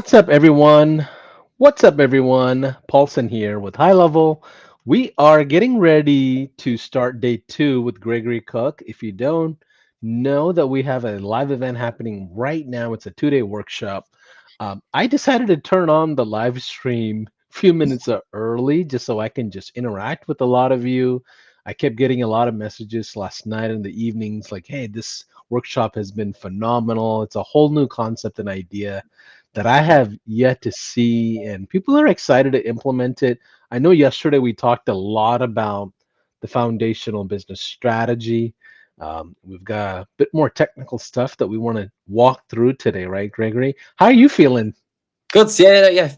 What's up, everyone? What's up, everyone? Paulson here with High Level. We are getting ready to start day two with Gregory Cooke. If you don't know that we have a live event happening right now, it's a 2-day workshop. I decided to turn on the live stream a few minutes early just so I can just interact with a lot of you. I kept getting a lot of messages last night in the evenings like, hey, this workshop has been phenomenal. It's a whole new concept and idea that I have yet to see, and people are excited to implement it. I know yesterday we talked a lot about the foundational business strategy. We've got a bit more technical stuff that we want to walk through today, right, Gregory? How are you feeling? Good. Yeah.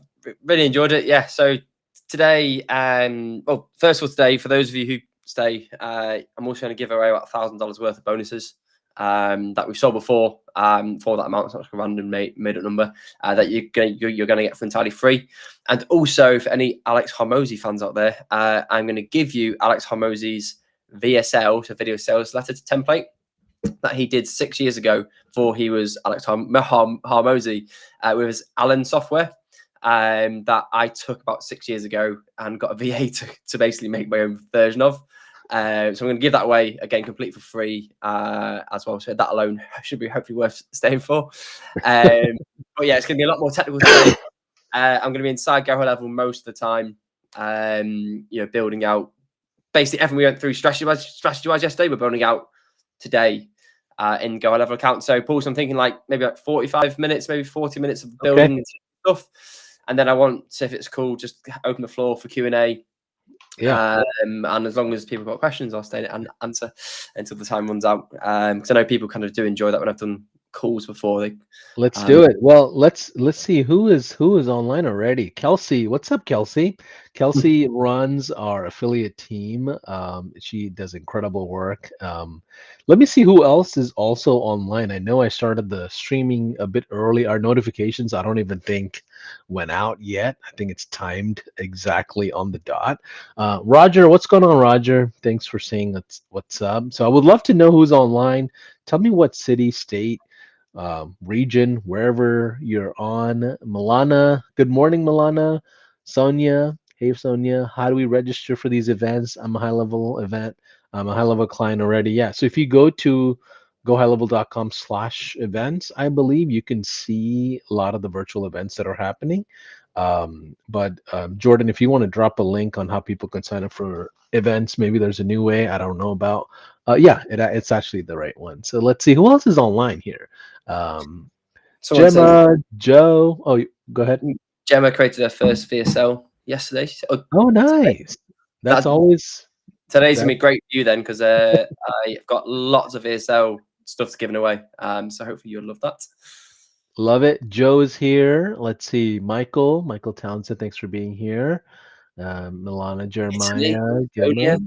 Really enjoyed it. Yeah. So today, well, first of all, today, for those of you who stay, I'm also going to give away about $1,000 worth of bonuses that we've sold before for that amount. It's not like a random made up number that you're going to get for entirely free. And also for any Alex Hormozy fans out there, I'm going to give you Alex Hormozy's VSL, so video sales letter to template, that he did 6 years ago before he was Alex Hormozy with his Allen software that I took about 6 years ago and got a VA to basically make my own version of. So I'm going to give that away again, complete for free as well. So that alone should be hopefully worth staying for. But yeah, it's going to be a lot more technical today. I'm going to be inside Go High Level most of the time, building out basically everything we went through strategy-wise yesterday. We're building out today in Go High Level account. So, Paul, I'm thinking maybe 45 minutes, maybe 40 minutes of building stuff. And then I want, if it's cool, just open the floor for Q&A. Yeah. And as long as people got questions, I'll stay and answer until the time runs out. Because I know people kind of do enjoy that when I've done calls before. Let's do it. Well, let's see who is online already. Kelsey, what's up, Kelsey? Kelsey runs our affiliate team. She does incredible work. Let me see who else is also online. I know I started the streaming a bit early. Our notifications, I don't even think went out yet. I think it's timed exactly on the dot. Roger, what's going on, Roger? Thanks for saying what's up. So I would love to know who's online. Tell me what city, state, region, wherever you're on. Milana, good morning, Milana. Sonia, hey, Sonia. How do we register for these events? I'm a high level event. I'm a high level client already. Yeah. So if you go to gohighlevel.com/events, I believe you can see a lot of the virtual events that are happening. But Jordan, if you want to drop a link on how people can sign up for events, maybe there's a new way I don't know about. Yeah, it's actually the right one. So let's see who else is online here. Gemma, Joe. Oh, go ahead. Gemma created her first VSL yesterday. Oh, nice. That's always. Today's gonna be great for you then, because I've got lots of VSL stuff to giving away. So hopefully you'll love that. Love it. Joe is here. Let's see. Michael Townsend, thanks for being here. Milana, Jeremiah, Gemma. Yeah.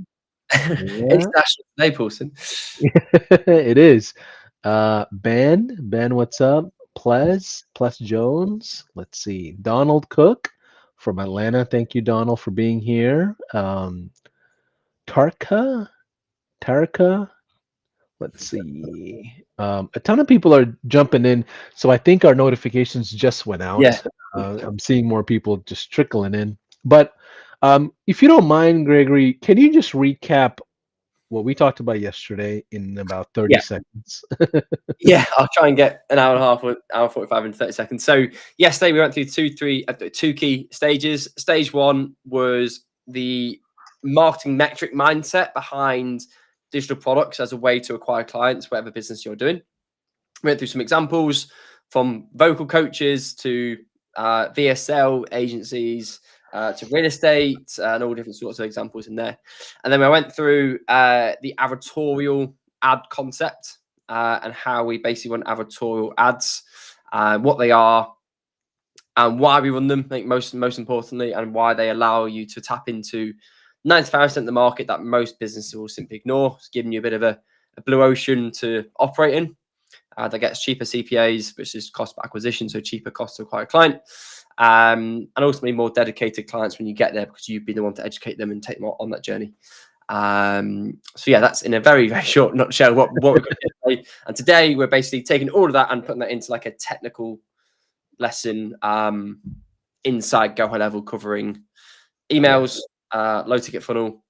International today, Paulson. It is. Ben, what's up? Ples Jones. Let's see. Donald Cook from Atlanta. Thank you, Donald, for being here. Tarka. Let's see. A ton of people are jumping in, so I think our notifications just went out. Yeah. I'm seeing more people just trickling in. But if you don't mind, Gregory, can you just recap what we talked about yesterday in about 30 seconds? Yeah, I'll try and get an hour and a half, hour 45 and 30 seconds. So yesterday we went through two key stages. Stage one was the marketing metric mindset behind digital products as a way to acquire clients, whatever business you're doing. We went through some examples from vocal coaches to VSL agencies, to real estate, and all different sorts of examples in there. And then I went through the advertorial ad concept and how we basically run advertorial ads, what they are, and why we run them. I think most importantly, and why they allow you to tap into 95% of the market that most businesses will simply ignore. It's giving you a bit of a blue ocean to operate in. That gets cheaper CPAs, which is cost per acquisition, so cheaper cost to acquire a client. And ultimately more dedicated clients when you get there, because you've been the one to educate them and take them on that journey. So yeah, that's in a very, very short nutshell what we're going to do today. And today we're basically taking all of that and putting that into like a technical lesson inside Go High Level, covering Yeah. emails, low ticket funnel,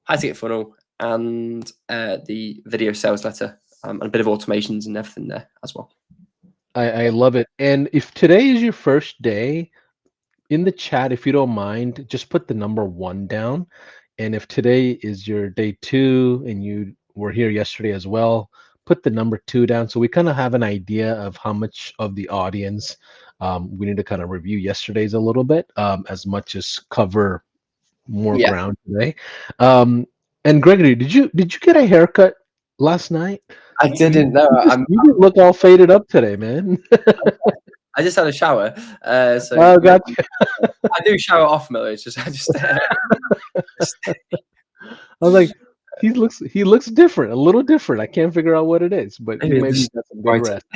high ticket funnel, and the video sales letter, and a bit of automations and everything there as well. I love it. And if today is your first day, in the chat, if you don't mind, just put the number 1 down. And if today is your day 2 and you were here yesterday as well, put the number 2 down, so we kind of have an idea of how much of the audience we need to kind of review yesterday's a little bit, as much as cover more Yeah, ground today. Um, and Gregory, did you get a haircut last night? I You, didn't know. you just look all faded up today, man. I just had a shower, so Oh, got you. I do shower often. Though. It's just I just I was like, he looks different, a little different. I can't figure out what it is, but he maybe maybe just got some good right. rest.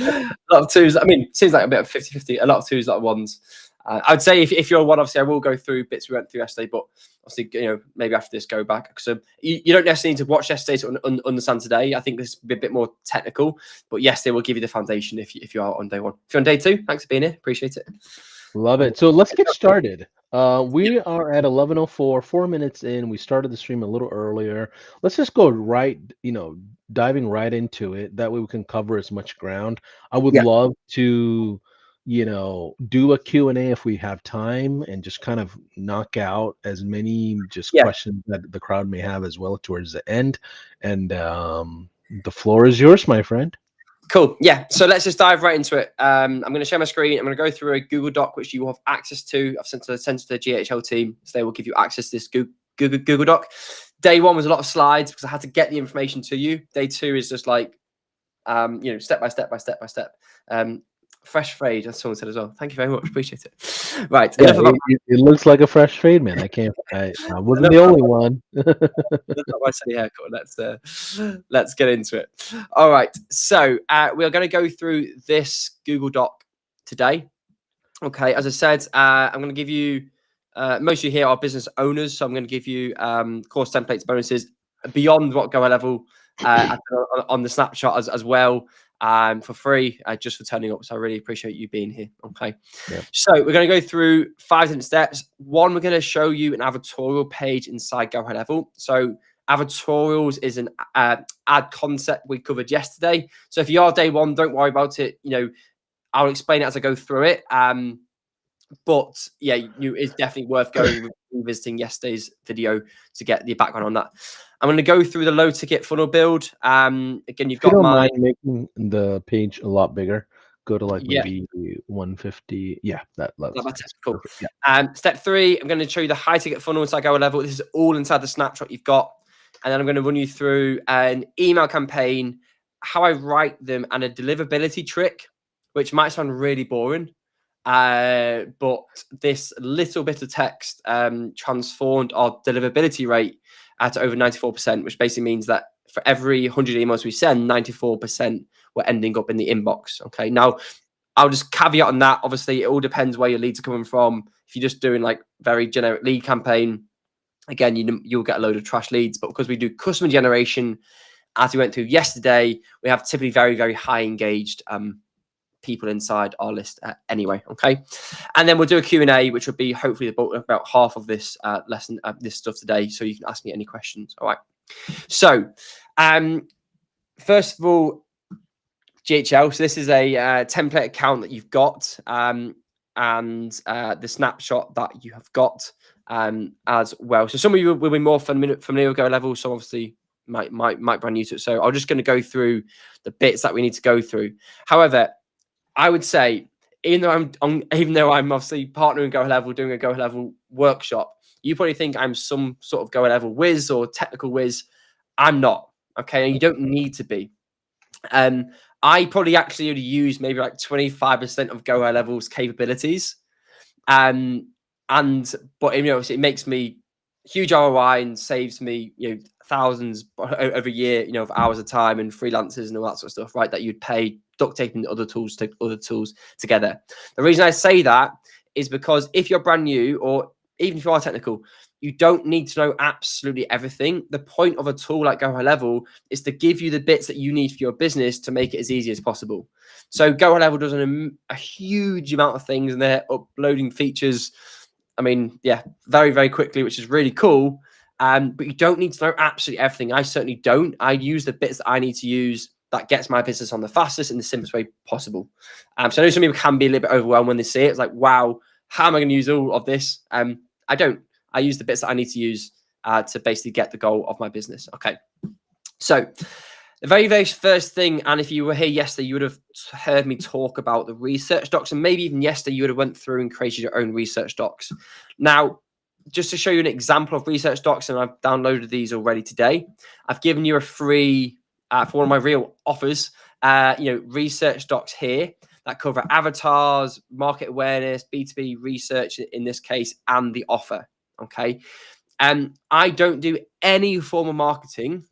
A lot of twos. I mean, seems like a bit of 50-50. A lot of twos, a lot of ones. I would say if you're one, obviously, I will go through bits we went through yesterday, but obviously, maybe after this, go back. So you don't necessarily need to watch yesterday to understand today. I think this will be a bit more technical, but yesterday will give you the foundation if you are on day 1. If you're on day 2, thanks for being here. Appreciate it. Love it. So let's get started. We are at 11:04, 4 minutes in. We started the stream a little earlier. Let's just go right, diving right into it. That way we can cover as much ground. I would Yeah. love to, do a Q&A if we have time, and just kind of knock out as many just Yeah. questions that the crowd may have as well towards the end. And the floor is yours, my friend. Cool. Yeah. So let's just dive right into it. I'm going to share my screen. I'm going to go through a Google Doc, which you will have access to. I've sent to the GHL team, so they will give you access to this Google Doc. Day 1 was a lot of slides because I had to get the information to you. Day 2 is just like, step by step by step by step. Fresh fade, as someone said as well. Thank you very much. Appreciate it. Right. Yeah, Enough about it looks like a fresh fade, man. I wasn't the enough only one. about my silly haircut. Let's get into it. All right. So we are going to go through this Google Doc today. Okay. As I said, I'm going to give you. Most of you here are business owners, so I'm going to give you course templates, bonuses beyond what Go High Level on the snapshot as well, for free, just for turning up. So I really appreciate you being here. Okay. Yeah. So we're going to go through 5 different steps. 1, we're going to show you an advertorial page inside Go High Level. So advertorials is an ad concept we covered yesterday. So if you are day 1, don't worry about it. I'll explain it as I go through it. But yeah, it's definitely worth going revisiting yesterday's video to get the background on that. I'm going to go through the low ticket funnel build. Again, you've If you got don't my mind making the page a lot bigger, go to like yeah. maybe 150. Yeah, that's Cool. perfect. Yeah. Step 3, I'm going to show you the high ticket funnel inside Go High Level. This is all inside the snapshot you've got. And then I'm going to run you through an email campaign, how I write them, and a deliverability trick, which might sound really boring. But this little bit of text transformed our deliverability rate at over 94%, which basically means that for every 100 emails we send, 94% were ending up in the inbox. Okay. Now, I'll just caveat on that. Obviously, it all depends where your leads are coming from. If you're just doing like very generic lead campaign, again, you'll get a load of trash leads. But because we do customer generation, as we went through yesterday, we have typically very, very high engaged people inside our list anyway. Okay. And then we'll do a Q&A, which would be hopefully about half of this lesson, this stuff today. So you can ask me any questions. All right. So first of all, GHL. So this is a template account that you've got, and the snapshot that you have got as well. So some of you will be more familiar with Go Level. So obviously might brand new to it. So I'm just going to go through the bits that we need to go through. However, I would say, even though I'm obviously partnering Go High Level, doing a Go High Level workshop, you probably think I'm some sort of Go High Level whiz or technical whiz. I'm not. Okay, and you don't need to be. I probably actually only use maybe like 25% of Go High Level's capabilities, but it makes me huge ROI and saves me thousands every year of hours of time and freelancers and all that sort of stuff, right? That you'd pay duct taping other tools together. The reason I say that is because if you're brand new, or even if you are technical, you don't need to know absolutely everything. The point of a tool like Go High Level is to give you the bits that you need for your business to make it as easy as possible. So Go High Level does a huge amount of things, and they're uploading features. I mean, yeah, very, very quickly, which is really cool. But you don't need to know absolutely everything. I certainly don't. I use the bits that I need to use that gets my business on the fastest and the simplest way possible. So I know some people can be a little bit overwhelmed when they see it. It's like, wow, how am I going to use all of this? I don't. I use the bits that I need to use to basically get the goal of my business. Okay. So the very, very first thing, and if you were here yesterday, you would have heard me talk about the research docs, and maybe even yesterday you would have went through and created your own research docs. Now, just to show you an example of research docs, and I've downloaded these already today. I've given you a free, for one of my real offers, research docs here that cover avatars, market awareness, B2B research in this case, and the offer. Okay. I don't do any form of marketing,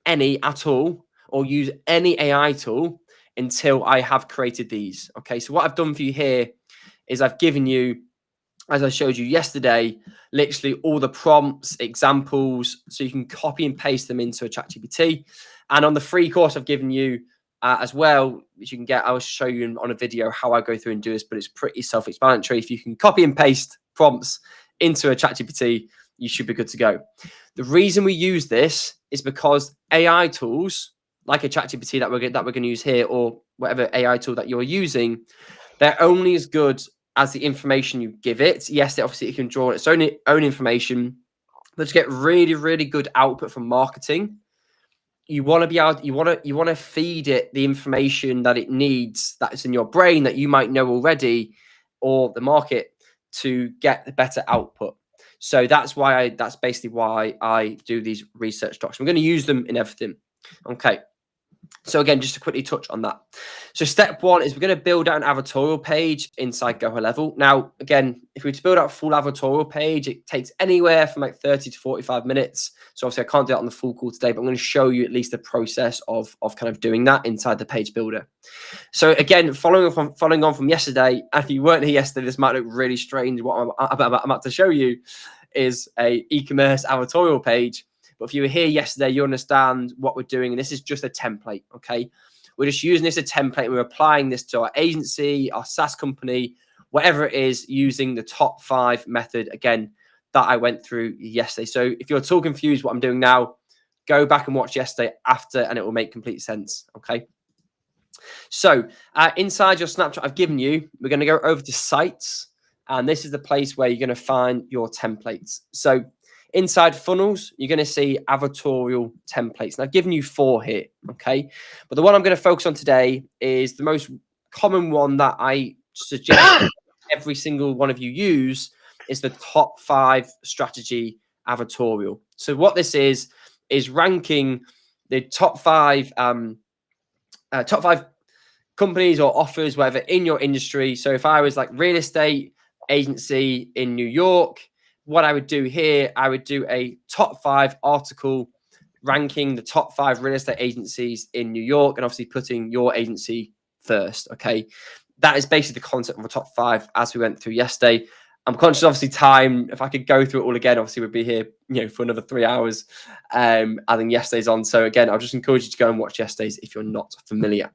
any at all, or use any AI tool until I have created these. Okay. So what I've done for you here is I've given you, as I showed you yesterday, literally all the prompts, examples, so you can copy and paste them into a ChatGPT. And on the free course I've given you as well, which you can get, I'll show you on a video how I go through and do this, but it's pretty self-explanatory. If you can copy and paste prompts into a ChatGPT, you should be good to go. The reason we use this is because AI tools like a ChatGPT that we're going to use here, or whatever AI tool that you're using, they're only as good as the information you give it. Yes, obviously it can draw its own information, but to get really, really good output from marketing, you want to be able, you want to feed it the information that it needs, that is in your brain that you might know already, or the market, to get the better output. So that's basically why I do these research docs. I'm going to use them in everything. Okay. So again, just to quickly touch on that. So step one is we're going to build out an advertorial page inside Go High Level. Now, again, if we were to build out a full advertorial page, it takes anywhere from like 30 to 45 minutes. So obviously I can't do it on the full call today, but I'm going to show you at least the process of kind of doing that inside the page builder. So again, following on from yesterday, if you weren't here yesterday, this might look really strange. What I'm about to show you is a e-commerce advertorial page. But if you were here yesterday, you understand what we're doing. And this is just a template, okay? We're just using this as a template. And we're applying this to our agency, our SaaS company, whatever it is, using the top 5 method, again, that I went through yesterday. So if you're at all confused what I'm doing now, go back and watch yesterday after, and it will make complete sense, okay? So inside your snapshot I've given you, we're going to go over to sites. And this is the place where you're going to find your templates. So inside funnels, you're going to see advertorial templates. And I've given you 4 here, okay? But the one I'm going to focus on today is the most common one that I suggest every single one of you use, is the top 5 strategy advertorial. So what this is ranking the top 5 companies or offers, whatever, in your industry. So if I was like real estate agency in New York, what I would do here, I would do a top 5 article ranking the top 5 real estate agencies in New York, and obviously putting your agency first. Okay. That is basically the concept of a top 5 as we went through yesterday. I'm conscious, obviously, time. If I could go through it all again, obviously we'd be here, for another 3 hours. I think yesterday's on. So again, I'll just encourage you to go and watch yesterday's if you're not familiar.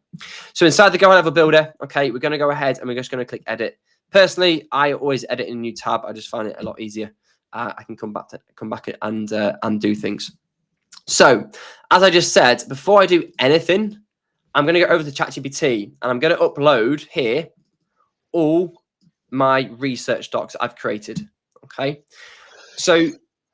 So inside the Go High Level builder, okay, we're going to go ahead and we're just going to click edit. Personally, I always edit in a new tab. I just find it a lot easier. I can come back and do things. So as I just said, before I do anything, I'm going to go over to ChatGPT and I'm going to upload here all my research docs I've created. Okay. So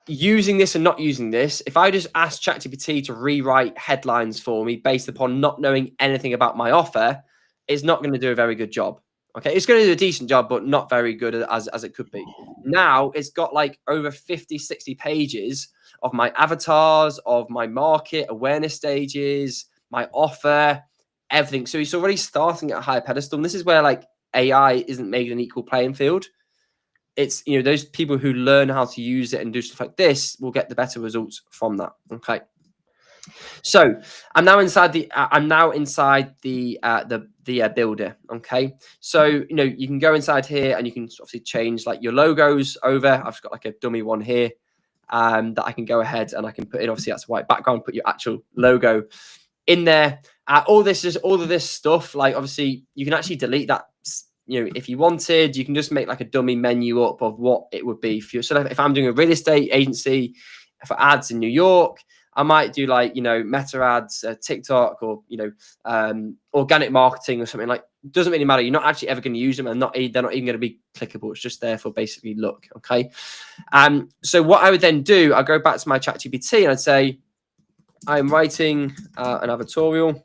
using this and not using this, if I just ask ChatGPT to rewrite headlines for me based upon not knowing anything about my offer, it's not going to do a very good job. Okay. It's going to do a decent job, but not very good as it could be. Now it's got like over 50, 60 pages of my avatars, of my market awareness stages, my offer, everything. So it's already starting at a higher pedestal. And this is where like AI isn't made an equal playing field. It's, those people who learn how to use it and do stuff like this will get the better results from that. Okay. So I'm now inside the builder. Okay, so you can go inside here and you can obviously change like your logos over. I've just got like a dummy one here that I can go ahead and I can put in. Obviously that's a white background. Put your actual logo in there. All of this stuff. Like obviously you can actually delete that. If you wanted, you can just make like a dummy menu up of what it would be for you. So if I'm doing a real estate agency for ads in New York, I might do like, meta ads, TikTok, or, organic marketing or something. Like, doesn't really matter. You're not actually ever going to use them, and they're not even going to be clickable. It's just there for basically look. Okay. So what I would then do, I go back to my ChatGPT and I'd say, I'm writing an advertorial.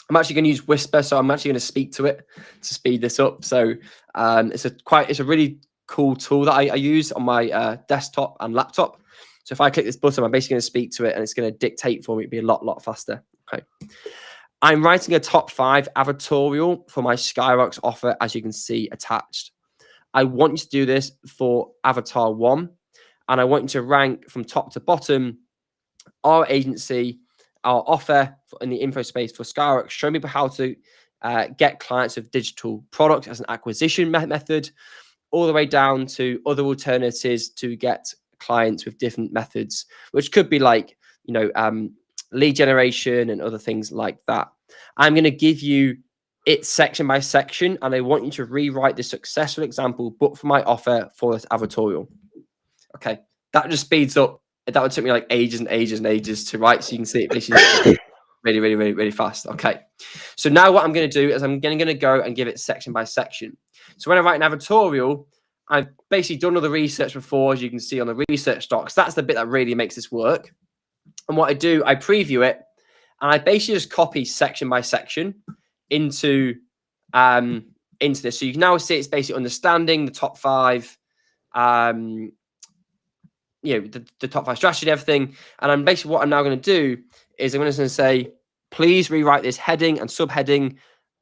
I'm actually going to use Whisper, so I'm actually going to speak to it to speed this up. So it's a really cool tool that I use on my desktop and laptop. So if I click this button, I'm basically going to speak to it, and it's going to dictate for me. It'd be a lot faster. Okay. I'm writing a top 5 advertorial for my Skyrocks offer, as you can see attached. I want you to do this for Avatar 1, and I want you to rank from top to bottom our agency, our offer in the info space for Skyrocks. Show me how to get clients with digital products as an acquisition method, all the way down to other alternatives to get clients with different methods, which could be like, lead generation and other things like that. I'm going to give you it section by section, and I want you to rewrite the successful example, but for my offer for this advertorial. Okay. That just speeds up. That would take me like ages and ages and ages to write. So you can see it basically really fast. Okay. So now what I'm going to do is I'm going to go and give it section by section. So when I write an advertorial, I've basically done all the research before, as you can see on the research docs. That's the bit that really makes this work. And what I do, I preview it, and I basically just copy section by section into this. So you can now see it's basically understanding the top 5, the top 5 strategy and everything. And I'm basically, what I'm now going to do is I'm going to say, please rewrite this heading and subheading,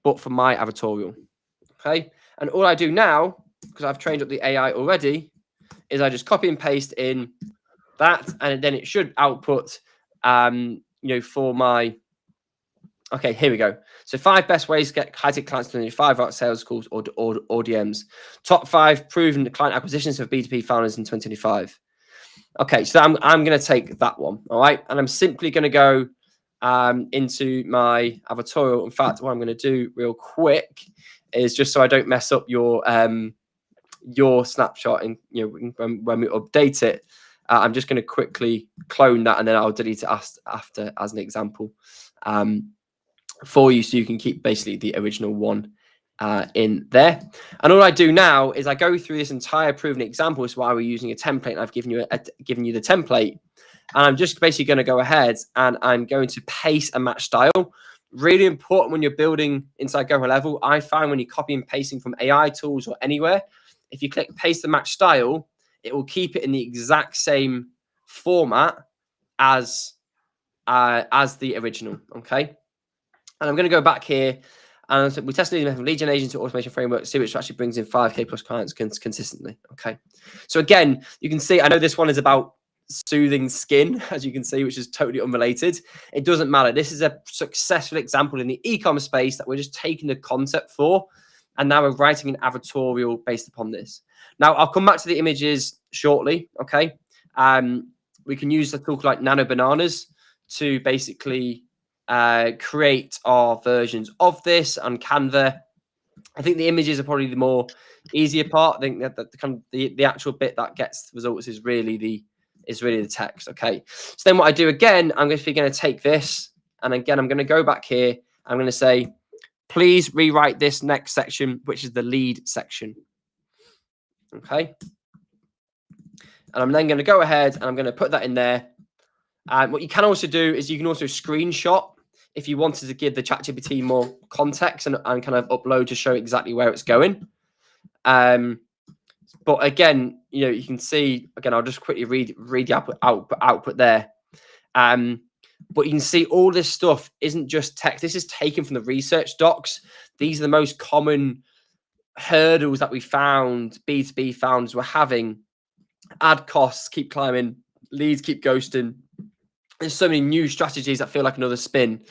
but for my advertorial. Okay. And all I do now, because I've trained up the AI already, is I just copy and paste in that, and then it should output, for my. Okay, here we go. So 5 best ways to get high-ticket clients to 5 out sales calls or DMs. Top 5 proven client acquisitions for B2B founders in 2025. Okay, so I'm going to take that one, all right? And I'm simply going to go into my advertorial. In fact, what I'm going to do real quick is, just so I don't mess up your snapshot, and when we update it, I'm just going to quickly clone that, and then I'll delete it after as an example for you, so you can keep basically the original one in there. And all I do now is I go through this entire proven example. This is why we're using a template, and I've given you the template, and I'm just basically going to go ahead and I'm going to paste and match style. Really important when you're building inside Go High Level. I find when you copy and pasting from AI tools or anywhere, if you click paste and match style, it will keep it in the exact same format as the original. Okay. And I'm going to go back here, and we tested the lead generation to automation framework, see which actually brings in 5K plus clients consistently. Okay. So again, you can see, I know this one is about soothing skin, as you can see, which is totally unrelated. It doesn't matter. This is a successful example in the e-commerce space that we're just taking the concept for, and now we're writing an advertorial based upon this. Now, I'll come back to the images shortly. Okay. We can use a tool like Nano Bananas to basically create our versions of this on Canva. I think the images are probably the more easier part. I think that the kind of the actual bit that gets the results is really the text. Okay. So then what I do again, I'm going to take this, and again, I'm going to go back here. I'm going to say, please rewrite this next section, which is the lead section. Okay. And I'm then going to go ahead and I'm going to put that in there. What you can also do is you can also screenshot if you wanted to give the ChatGPT more context and kind of upload to show exactly where it's going. But again, you can see, again, I'll just quickly read the output there. But you can see all this stuff isn't just text. This is taken from the research docs. These are the most common hurdles that we found B2B founders were having. Ad costs keep climbing, leads keep ghosting, there's so many new strategies that feel like another spin.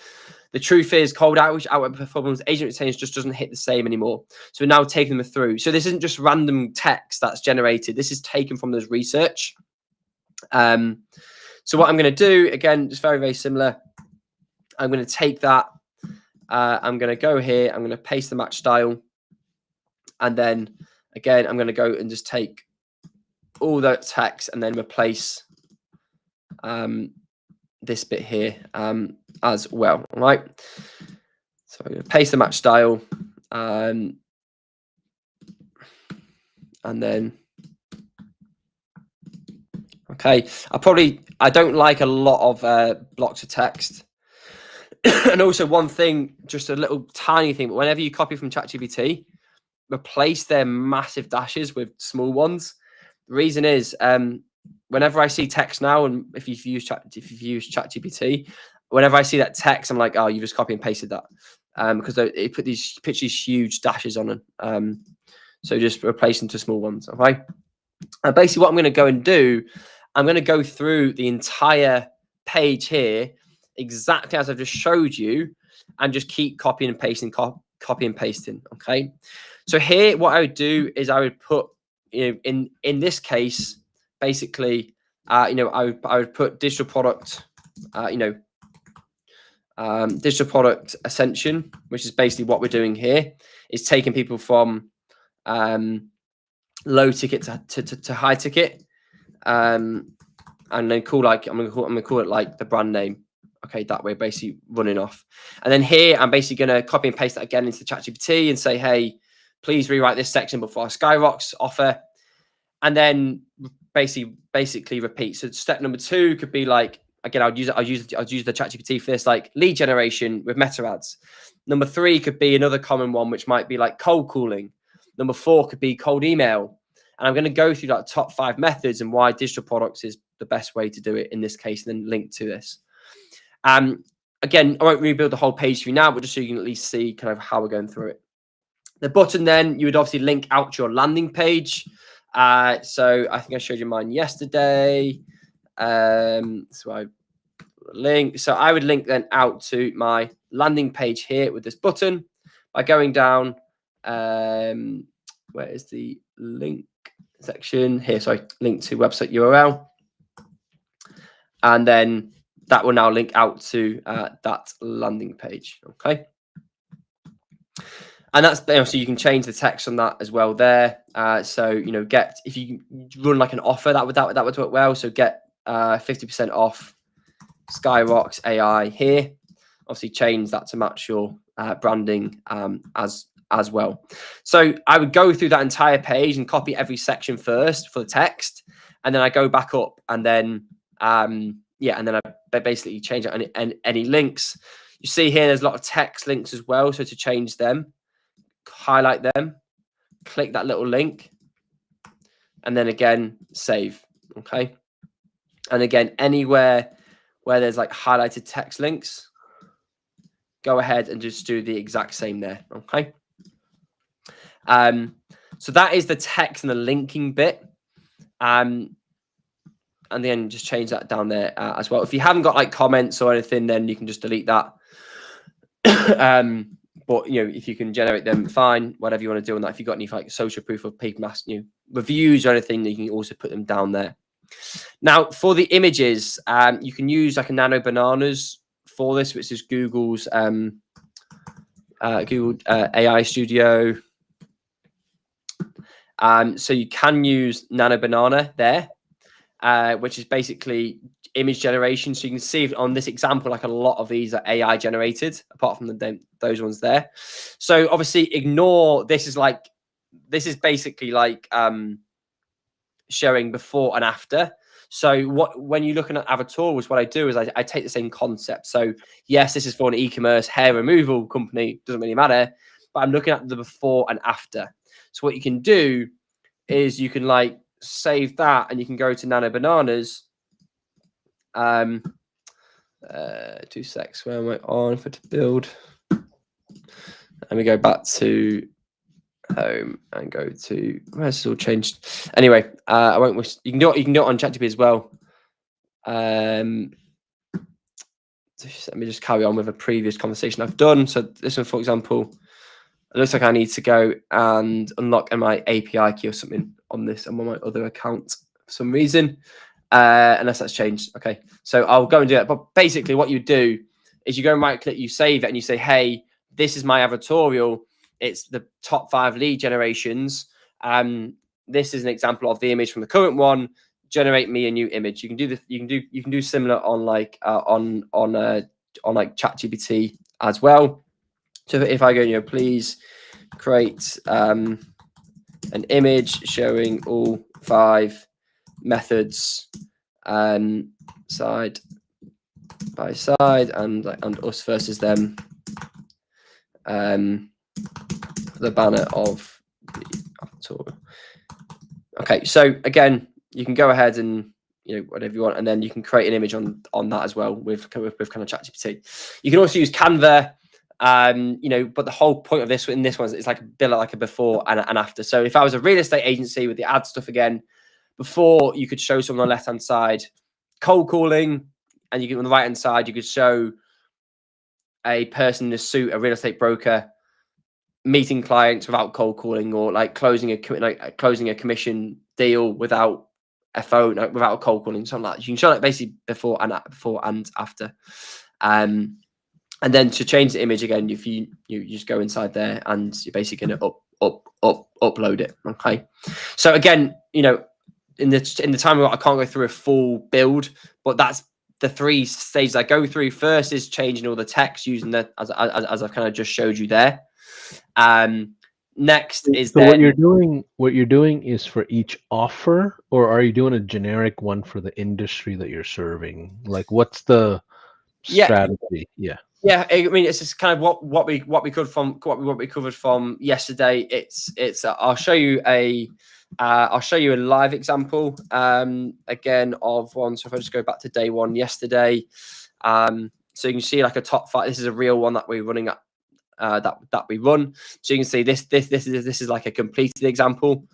The truth is, cold outreach performance, agent retention just doesn't hit the same anymore. So we're now taking them through. So this isn't just random text that's generated. This is taken from this research. So what I'm going to do, again, just very, very similar. I'm going to take that. I'm going to go here. I'm going to paste the match style. And then, again, I'm going to go and just take all that text and then replace this bit here as well. All right. So I'm going to paste the match style. And then, okay, I don't like a lot of blocks of text. And also one thing, just a little tiny thing, but whenever you copy from ChatGPT, replace their massive dashes with small ones. The reason is, whenever I see text now, and if you've used ChatGPT, whenever I see that text, I'm like, oh, you just copy and pasted that, because it puts these huge dashes on them. So just replace them to small ones. Okay. And basically, what I'm going to go and do, I'm going to go through the entire page here, exactly as I've just showed you, and just keep copying and pasting, copy and pasting. Okay. So here, what I would do is I would put, in this case, basically, I would put digital product, digital product ascension, which is basically what we're doing here, is taking people from low ticket to high ticket, and then I'm gonna call it like the brand name. Okay, that way basically running off. And then here I'm basically gonna copy and paste that again into ChatGPT and say, hey, please rewrite this section before Skyrocks offer. And then basically repeat. So step number 2 could be like, again, I'll use the ChatGPT for this, like lead generation with meta ads. Number 3 could be another common one, which might be like cold calling. Number 4 could be cold email. And I'm going to go through that top 5 methods and why digital products is the best way to do it in this case, and then link to this. Again, I won't rebuild the whole page for you now, but just so you can at least see kind of how we're going through it. The button, then you would obviously link out to your landing page. So I think I showed you mine yesterday. So I would link then out to my landing page here with this button by going down. Where is the link section here? Sorry, link to website URL, and then that will now link out to that landing page. Okay. And that's, so you can change the text on that as well there. So, if you run like an offer, that would work well. So get 50% off Skyrocks AI here. Obviously change that to match your branding as well. So I would go through that entire page and copy every section first for the text. And then I go back up and then, and then I basically change it any links. You see here, there's a lot of text links as well. So to change them, highlight them, click that little link, and then again save. Okay. And again, anywhere where there's like highlighted text links, go ahead and just do the exact same there. Okay. So that is the text and the linking bit. And then just change that down there as well. If you haven't got like comments or anything, then you can just delete that. But if you can generate them, fine. Whatever you want to do on that. If you've got any like social proof of people asking reviews or anything, you can also put them down there. Now for the images, you can use like a Nano Bananas for this, which is Google's Google AI Studio. So you can use Nano Banana there, which is basically image generation. So you can see on this example, like a lot of these are AI generated, apart from those ones there. So obviously ignore, this is basically like showing before and after. So when you're looking at Advertorial, what I do is I take the same concept. So yes, this is for an e-commerce hair removal company, doesn't really matter, but I'm looking at the before and after. So what you can do is you can like save that and you can go to Nano Bananas. 2 secs, where am I on for to build? Let me go back to home and go to, where's this all changed? Anyway, I won't wish, you can do it on ChatGPT as well. let me just carry on with a previous conversation I've done. So this one, for example, it looks like I need to go and unlock my API key or something on this. I'm on my other account for some reason, unless that's changed. Okay, so I'll go and do that. But basically what you do is you go and right click, you save it, and you say, hey, this is my advertorial. It's the top 5 lead generations. This is an example of the image from the current one. Generate me a new image. You can do this. You can do similar on like on like ChatGPT as well. So if I go, please create an image showing all 5 methods side by side and us versus them. The banner of the advertorial. Okay, so again, you can go ahead and whatever you want, and then you can create an image on that as well with kind of ChatGPT. You can also use Canva. But the whole point of this in this one is like a before and after. So if I was a real estate agency with the ad stuff again, before you could show someone on the left hand side cold calling, and you get on the right hand side you could show a person in a suit, a real estate broker, meeting clients without cold calling, or like closing a commission deal without a phone, without a cold calling, something like that. You can show it basically before and after. And then to change the image again, if you just go inside there and you're basically going to upload it. Okay. So again, in the time I can't go through a full build, but that's the 3 stages I go through. First is changing all the text using the as I've kind of just showed you there. Next is so what you're doing is for each offer, or are you doing a generic one for the industry that you're serving? Like, what's the strategy? Yeah, I mean, it's just kind of what we covered from yesterday. It's I'll show you a live example again of one. So if I just go back to day 1 yesterday, so you can see like a top 5. This is a real one that we're running at that we run. So you can see this is like a completed example.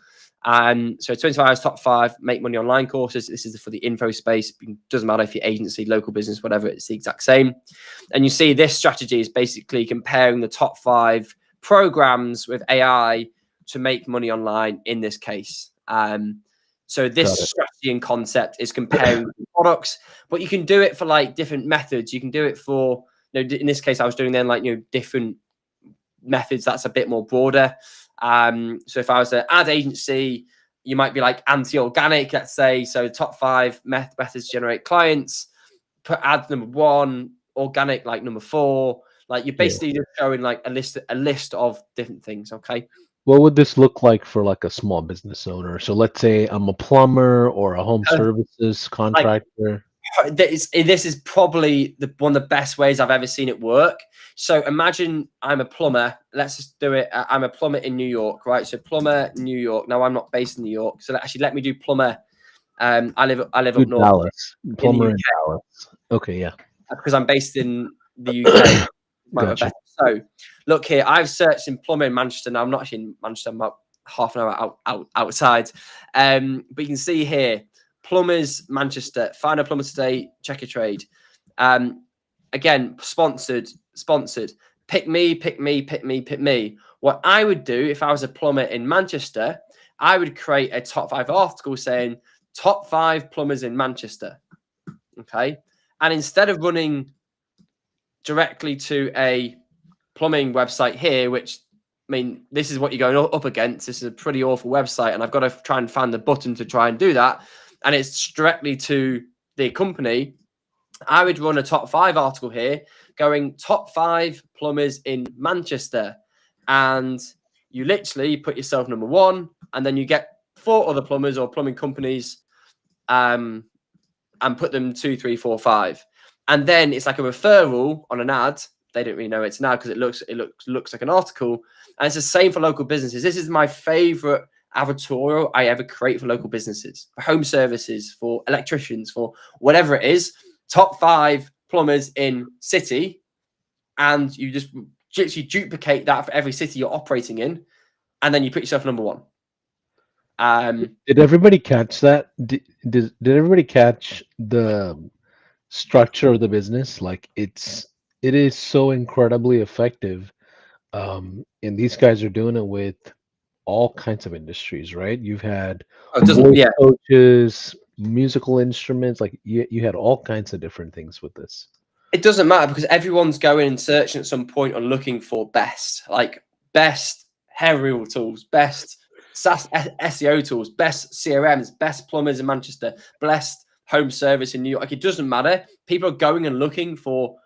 So 25 hours top 5 make money online courses. This is for the info space. It doesn't matter if you're agency, local business, whatever, it's the exact same. And you see this strategy is basically comparing the top 5 programs with AI to make money online in this case. So this strategy and concept is comparing products, but you can do it for like different methods. You can do it for, in this case, I was doing then like, different methods that's a bit more broader. So if I was an ad agency, you might be like anti-organic, let's say. So top 5 methods to generate clients. Put ad number 1, organic like number 4. Like you're basically just showing like a list of different things. Okay. What would this look like for like a small business owner? So let's say I'm a plumber or a home services contractor. This is probably one of the best ways I've ever seen it work. So imagine I'm a plumber. Let's just do it. I'm a plumber in New York, right? So plumber, New York. Now I'm not based in New York, so let me do plumber. I live up north, Dallas. Plumber in Dallas. Okay, yeah. Because I'm based in the UK. Gotcha. So look here. I've searched in plumber in Manchester. Now I'm not actually in Manchester. I'm about half an hour outside. But you can see here. Plumbers, Manchester. Find a plumber today. Check a trade. Again, sponsored. Pick me. What I would do if I was a plumber in Manchester, I would create a top 5 article saying top 5 plumbers in Manchester. Okay. And instead of running directly to a plumbing website here, which, I mean, this is what you're going up against. This is a pretty awful website, and I've got to try and find the button to try and do that. And it's directly to the company. I would run a top 5 article here going top 5 plumbers in Manchester. And you literally put yourself number 1, and then you get 4 other plumbers or plumbing companies and put them 2, 3, 4, 5. And then it's like a referral on an ad. They don't really know it's an ad because it looks like an article. And it's the same for local businesses. This is my favorite advertorial I ever create for local businesses, for home services, for electricians, for whatever it is. Top 5 plumbers in city, and you just literally duplicate that for every city you're operating in, and then you put yourself number 1. Did everybody catch that? Did everybody catch the structure of the business. Like it is so incredibly effective. And these guys are doing it with all kinds of industries, right? You've had Oh, it doesn't, voice yeah. coaches, musical instruments, like you had all kinds of different things with this. It doesn't matter because everyone's going and searching at some point or looking for best, like best hair removal tools, best SEO tools, best CRMs, best plumbers in Manchester, best home service in New York. Like, it doesn't matter. People are going and looking for,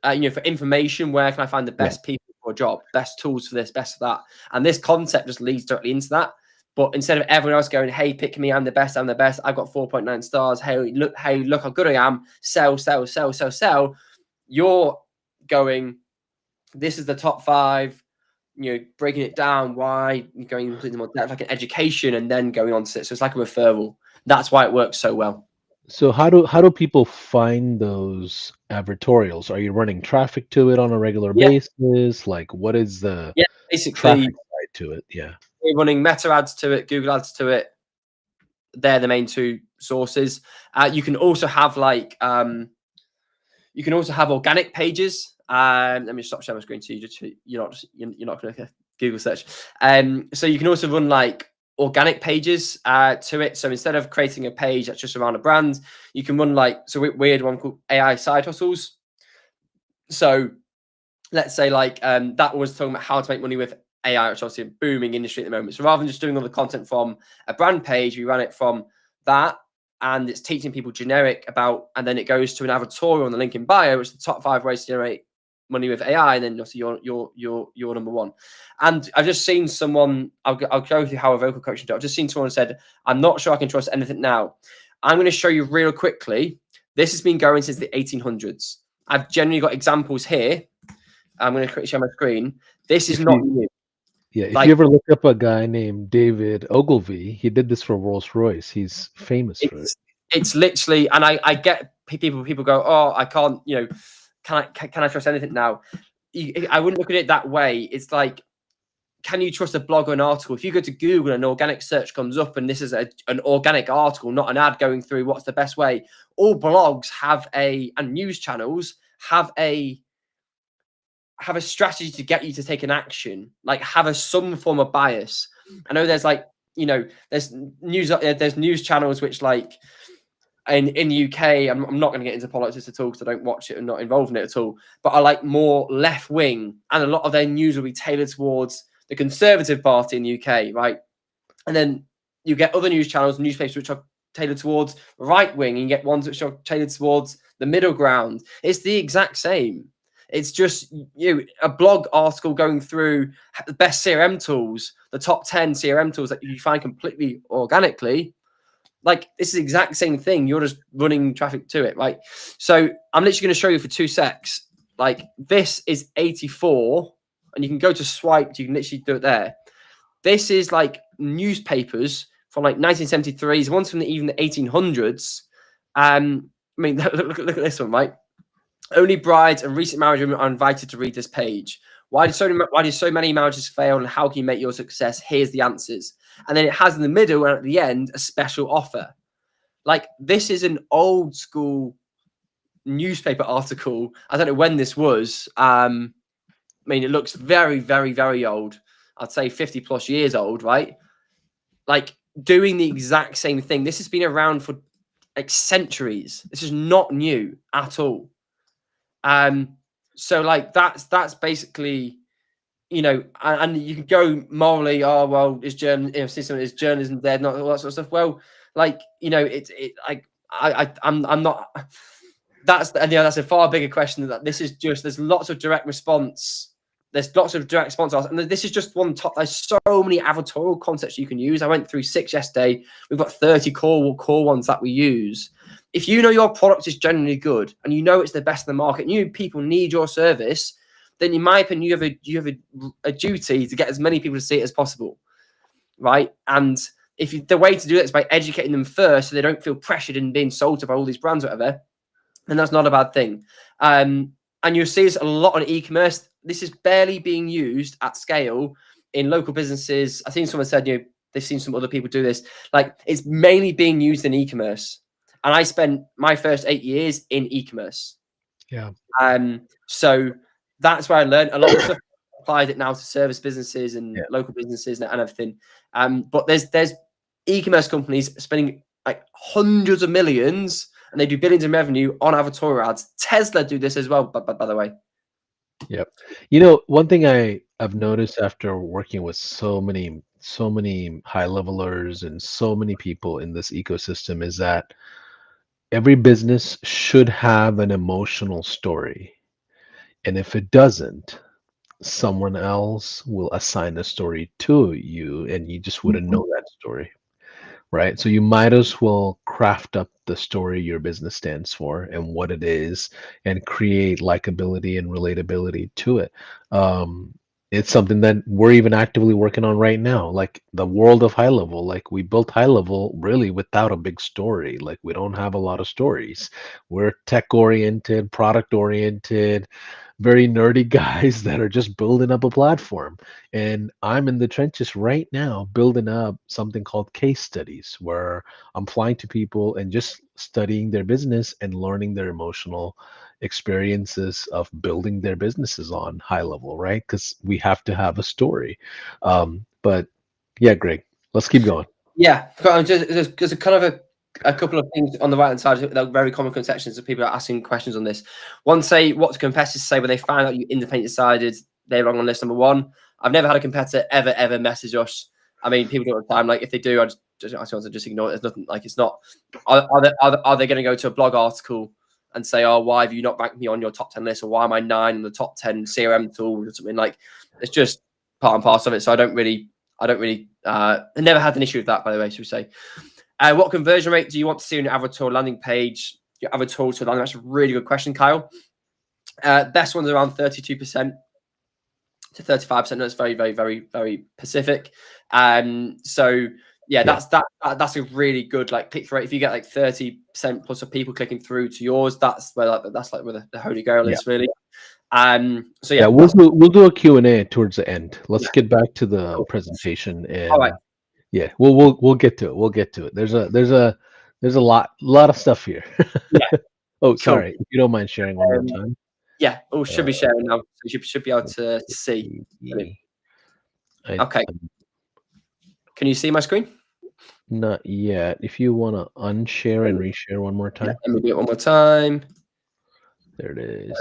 for information. Where can I find the Yeah. best people for a job, best tools for this, best for that? And this concept just leads directly into that. But instead of everyone else going, "Hey, pick me, I'm the best, I'm the best. I've got 4.9 stars. Hey, look how good I am. Sell, sell, sell, sell, sell." You're going, "This is the top 5." Breaking it down, why, going completely more depth, like an education, and then going on to it. So it's like a referral. That's why it works so well. So how do people find those advertorials? Are you running traffic to it on a regular Yeah, basis? Like what is the yeah. Basically, traffic side to it? Yeah. we're running Meta ads to it, Google ads to it. They're the main two sources. You can also have organic pages. Let me stop sharing my screen to you. Just you're not going to Google search. So you can also run like organic pages to it. So instead of creating a page that's just around a brand, you can run weird one called AI side hustles. So let's say that was talking about how to make money with AI, which is obviously a booming industry at the moment. So rather than just doing all the content from a brand page, we ran it from that, and it's teaching people generic about, and then it goes to an advertorial on the link in bio, which is the top 5 ways to generate money with AI, and then obviously you're number one. And I've just seen someone. I'll go through how a vocal coaching do. I've just seen someone said, "I'm not sure I can trust anything now." I'm going to show you real quickly. This has been going since the 1800s. I've generally got examples here. I'm going to quickly share my screen. This is If not you new. Yeah, if you Like, ever look up a guy named David Ogilvy, he did this for Rolls-Royce. He's famous for it. it's literally, and I get people go, "Oh, I can't, can I trust anything now?" I wouldn't look at it that way. It's like, can you trust a blog or an article? If you go to Google and an organic search comes up and this is an organic article, not an ad going through what's the best way. All blogs and news channels have a strategy to get you to take an action, like have some form of bias. I know there's there's news channels which in the UK, I'm not going to get into politics at all because I don't watch it and not involved in it at all, but are like more left wing, and a lot of their news will be tailored towards the Conservative Party in the UK, right? And then you get other news channels, newspapers which are tailored towards right wing, and you get ones which are tailored towards the middle ground. It's the exact same. It's just a blog article going through the best CRM tools, the top 10 CRM tools that you find completely organically. Like, it's the exact same thing. You're just running traffic to it, right? So I'm literally going to show you for 2 secs. Like, this is 84, and you can go to swipe. You can literally do it there. This is like newspapers from like 1973s, ones from even the 1800s. I mean, look at this one, right? Only brides and recent married women are invited to read this page. Why do so many marriages fail, and how can you make your success? Here's the answers. And then it has in the middle and at the end a special offer. Like, this is an old school newspaper article. I don't know when this was. I mean, it looks very, very, very old. I'd say 50 plus years old, right? Like, doing the exact same thing. This has been around for like centuries. This is not new at all. So like that's basically, and you can go morally, oh well, is journalism dead, not all that sort of stuff. Well, like, I'm not. That's a far bigger question. That this is just, there's lots of direct response. There's lots of direct response, and this is just one top. There's so many advertorial concepts you can use. I went through 6 yesterday. We've got 30 core ones that we use. If you know your product is generally good and you know it's the best in the market, and you people need your service, then in my opinion, you have a duty to get as many people to see it as possible, right? And the way to do it is by educating them first, so they don't feel pressured in being sold to by all these brands or whatever, and that's not a bad thing. And you'll see this a lot on e-commerce. This is barely being used at scale in local businesses. I think someone said, they've seen some other people do this. Like, it's mainly being used in e-commerce. And I spent my first 8 years in e-commerce. Yeah. So that's where I learned a lot of the stuff. Applied it now to service businesses and Yeah. local businesses and everything. But there's e-commerce companies spending like hundreds of millions, and they do billions in revenue on Advertorial ads. Tesla do this as well, by the way. Yep. You know, one thing I've noticed after working with so many high levelers and so many people in this ecosystem is that every business should have an emotional story. And if it doesn't, someone else will assign a story to you and you just wouldn't know that story. Right? So you might as well craft up the story your business stands for and what it is and create likability and relatability to it. It's something that we're even actively working on right now. Like the world of high level, like we built high level really without a big story. Like we don't have a lot of stories. We're tech oriented, product oriented, very nerdy guys that are just building up a platform. And I'm in the trenches right now building up something called case studies where I'm flying to people and just studying their business and learning their emotional experiences of building their businesses on high level, right? Because we have to have a story. But yeah, Greg, let's keep going. Yeah, just a kind of a couple of things on the right hand side, like very common conceptions that people are asking questions on this. One, say what do competitors say when they find out you independently decided they're wrong on list number one? I've never had a competitor ever message us. I mean, people do it all the time. Like if they do, I want to just ignore it. There's nothing like it's not. Are they going to go to a blog article and say, oh, why have you not ranked me on your top 10 list, or why am I 9 in the top 10 CRM tool or something? Like it's just part and parcel of it. So I never had an issue with that, by the way, should we say. What conversion rate do you want to see on your Advertorial landing page? Your Advertorial to landing, that's a really good question, Kyle. Best one's around 32% to 35%. That's very Pacific. So yeah, that's a really good like click rate. If you get like 30% plus of people clicking through to yours, that's where the holy grail is really. So yeah, we'll do a Q&A towards the end. Let's get back to the cool. presentation and All right. yeah, we'll get to it. We'll get to it. There's a lot of stuff here. Yeah. Oh, Cool. sorry. If you don't mind sharing one more time. Yeah. Oh, should be sharing now. So you should be able to see. Okay. Can you see my screen? Not yet. If you want to unshare and reshare one more time. Let me do it one more time. There it is.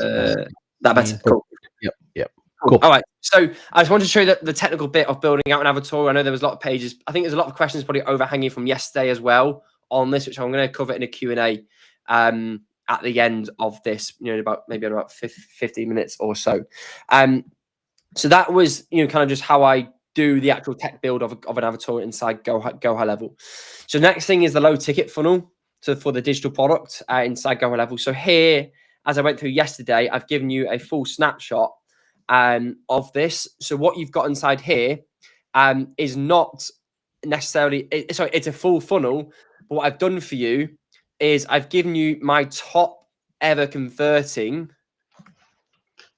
That better. Cool. Yep. Cool. All right. So I just wanted to show you the technical bit of building out an Advertorial. I know there was a lot of pages. I think there's a lot of questions probably overhanging from yesterday as well on this, which I'm going to cover in a Q&A at the end of this, maybe about 15 minutes or so. So that was, kind of just how I do the actual tech build of an Advertorial inside Go High Level. So the next thing is the low ticket funnel. So for the digital product inside Go High Level. So here, as I went through yesterday, I've given you a full snapshot of this. So what you've got inside here is not necessarily, it's a full funnel. But what I've done for you is I've given you my top ever converting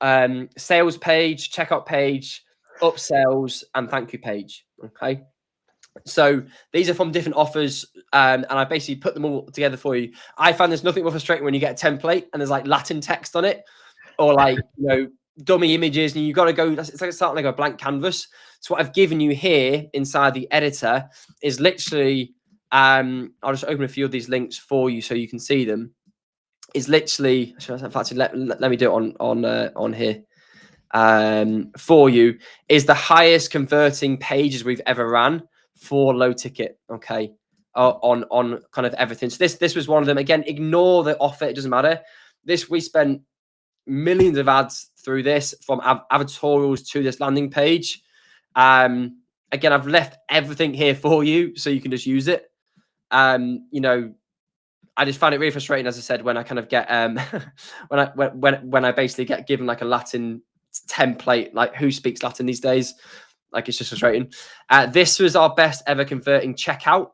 sales page, checkout page, upsells, and thank you page. Okay. So these are from different offers, and I basically put them all together for you. I find there's nothing more frustrating when you get a template and there's like Latin text on it, or like dummy images, and you got to go. It's like starting like a blank canvas. So what I've given you here inside the editor is literally. I'll just open a few of these links for you so you can see them. Is literally. In fact, let me do it on here. For you is the highest converting pages we've ever ran for low ticket. Okay, on kind of everything. So this was one of them. Again, ignore the offer; it doesn't matter. This we spent millions of ads through this, from advertorials to this landing page. Again, I've left everything here for you so you can just use it. I just find it really frustrating, as I said, when I kind of get when I basically get given like a Latin template, like who speaks Latin these days? Like it's just frustrating. This was our best ever converting checkout.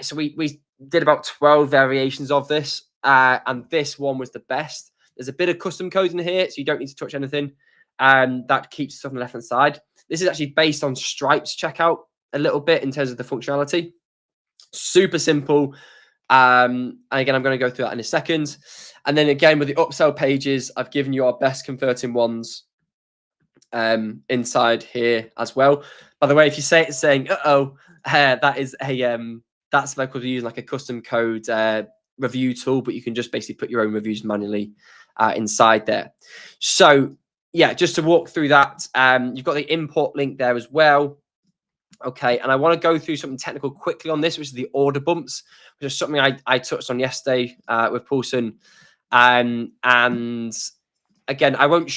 So we did about 12 variations of this, and this one was the best. There's a bit of custom code in here, so you don't need to touch anything. That keeps stuff on the left hand side. This is actually based on Stripe's checkout a little bit in terms of the functionality. Super simple. And again, I'm going to go through that in a second. And then again, with the upsell pages, I've given you our best converting ones inside here as well. By the way, if you say it's saying that is a that's like we're using like a custom code review tool, but you can just basically put your own reviews manually inside there. So yeah, just to walk through that, you've got the import link there as well. Okay, and I want to go through something technical quickly on this, which is the order bumps, which is something I touched on yesterday with Paulson. And again, I won't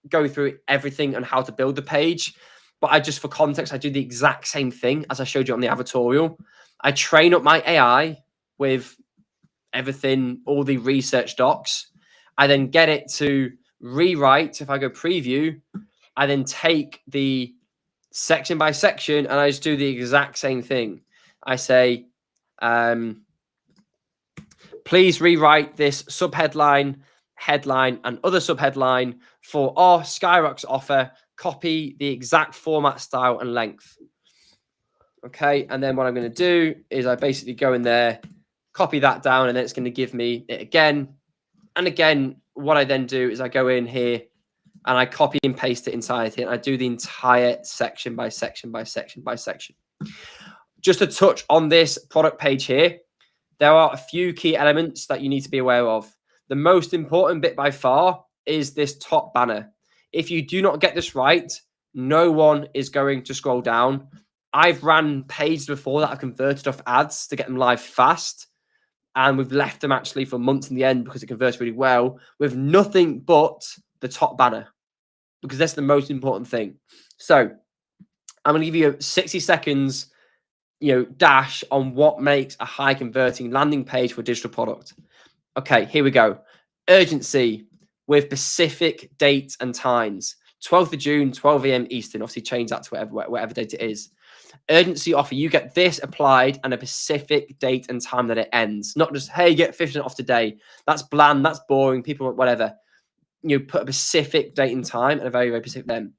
go through everything and how to build the page, but I just, for context, I do the exact same thing as I showed you on the Advertorial. I train up my AI with everything, all the research docs. I then get it to rewrite. If I go preview, I then take the section by section and I just do the exact same thing. I say, please rewrite this subheadline, headline, and other subheadline for our Skyrocks offer. Copy the exact format, style, and length. Okay, and then what I'm going to do is I basically go in there, copy that down, and then it's going to give me it again. And again, what I then do is I go in here and I copy and paste it inside here. And I do the entire section by section by section by section. Just to touch on this product page here, there are a few key elements that you need to be aware of. The most important bit by far is this top banner. If you do not get this right, no one is going to scroll down. I've ran pages before that are converted off ads to get them live fast. And we've left them actually for months in the end because it converts really well with nothing but the top banner, because that's the most important thing. So I'm going to give you 60 seconds, dash on what makes a high converting landing page for a digital product. Okay, here we go. Urgency with specific dates and times. 12th of June, 12 a.m. Eastern. Obviously change that to whatever date it is. Urgency offer, you get this applied and a specific date and time that it ends. Not just, hey, get 50% off today. That's bland, that's boring, people, whatever. You put a specific date and time and a very, very specific then.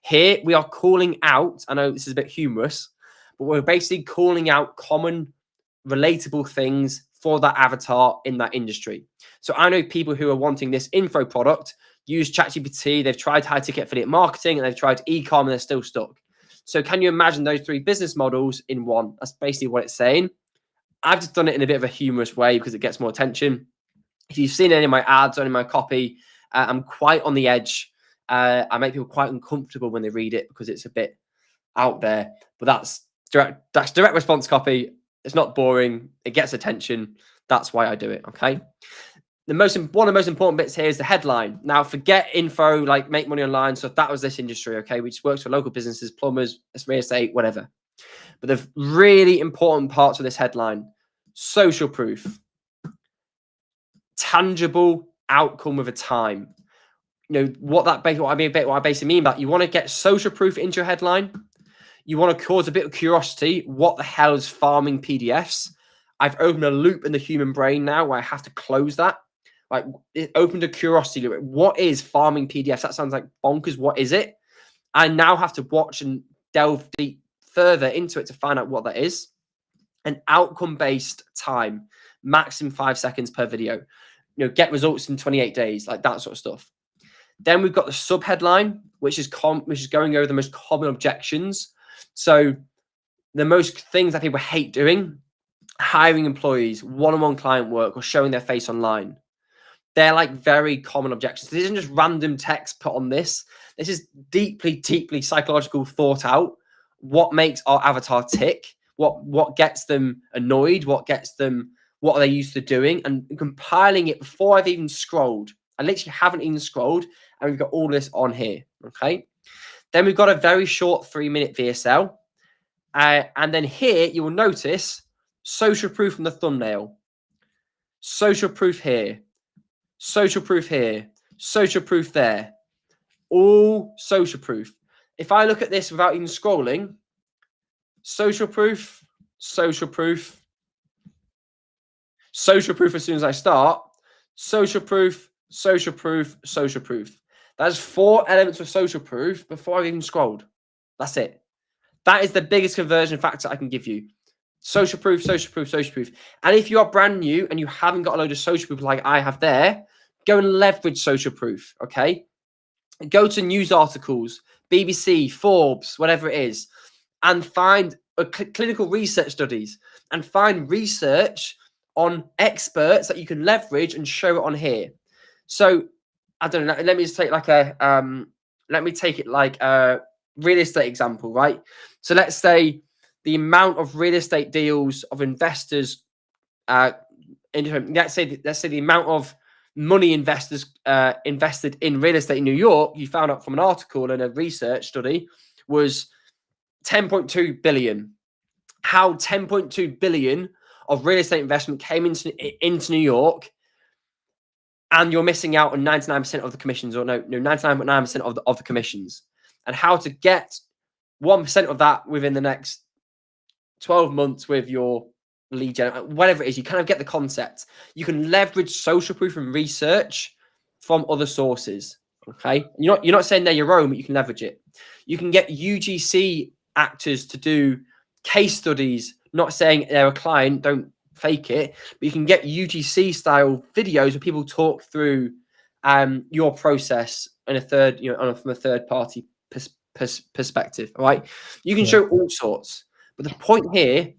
Here we are calling out, I know this is a bit humorous, but we're basically calling out common relatable things for that avatar in that industry. So I know people who are wanting this info product use ChatGPT, they've tried high ticket affiliate marketing, and they've tried e-com, and they're still stuck. So can you imagine those three business models in one? That's basically what it's saying. I've just done it in a bit of a humorous way because it gets more attention. If you've seen any of my ads or any of my copy, I'm quite on the edge. I make people quite uncomfortable when they read it because it's a bit out there. But that's direct response copy. It's not boring. It gets attention. That's why I do it. Okay. One of the most important bits here is the headline. Now, forget info like make money online. So if that was this industry, okay, which works for local businesses, plumbers, real estate, whatever. But the really important parts of this headline: social proof, tangible outcome with a time. What I basically mean by that, you want to get social proof into your headline. You want to cause a bit of curiosity. What the hell is farming PDFs? I've opened a loop in the human brain now where I have to close that. Like, it opened a curiosity loop. What is farming PDFs? That sounds like bonkers. What is it? I now have to watch and delve deep further into it to find out what that is. An outcome-based time, maximum 5 seconds per video. Get results in 28 days, like that sort of stuff. Then we've got the subheadline, which is going over the most common objections. So the most things that people hate doing: hiring employees, one-on-one client work, or showing their face online. They're like very common objections. This isn't just random text put on this. This is deeply, deeply psychological thought out. What makes our avatar tick? What gets them annoyed? What are they used to doing? And compiling it before I've even scrolled. I literally haven't even scrolled, and we've got all this on here. Okay. Then we've got a very short 3-minute VSL. And then here you will notice social proof from the thumbnail. Social proof here. Social proof here. Social proof there. All social proof. If I look at this without even scrolling, social proof, social proof, social proof as soon as I start, social proof, social proof, social proof. That's 4 elements of social proof before I've even scrolled. That's it. That is the biggest conversion factor I can give you. Social proof, social proof, social proof. And if you are brand new and you haven't got a load of social proof like I have there, go and leverage social proof, okay? Go to news articles, BBC, Forbes, whatever it is, and find clinical research studies and find research on experts that you can leverage and show it on here. So I don't know. Let me just take like a real estate example, right? So let's say the amount of real estate deals of investors, let's say the amount of money investors invested in real estate in New York, you found out from an article and a research study, was 10.2 billion. How 10.2 billion of real estate investment came into New York, and you're missing out on 99% of the commissions, or no 99.9% of the commissions, and how to get 1% of that within the next 12 months with your lead gen, whatever it is. You kind of get the concept. You can leverage social proof and research from other sources. Okay, you're not saying they're your own, but you can leverage it. You can get UGC actors to do case studies. Not saying they're a client, don't fake it, but you can get UGC style videos where people talk through your process in a third, from a third party perspective. All right, you can show all sorts, but the point here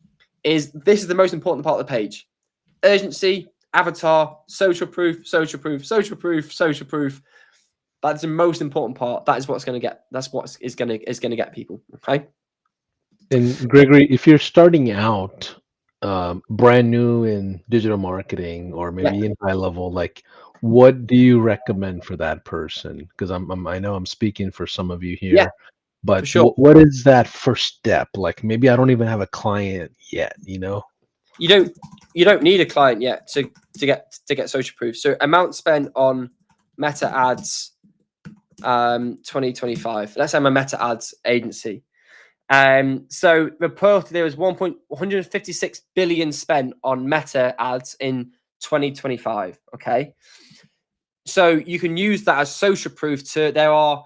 is this is the most important part of the page: urgency, avatar, social proof, social proof, social proof, social proof. That's the most important part. That is what's going to get. That's what is going to get people. Okay. And Gregory, if you're starting out brand new in digital marketing or Yeah. maybe in high level, like what do you recommend for that person? Because I know I'm speaking for some of you Yeah. here, but For sure. what is that first step? Like maybe I don't even have a client yet, you know? You don't need a client yet to get social proof. So amount spent on meta ads 2025. Let's say I'm a meta ads agency. So reported there was 156 billion spent on meta ads in 2025. Okay. So you can use that as social proof there are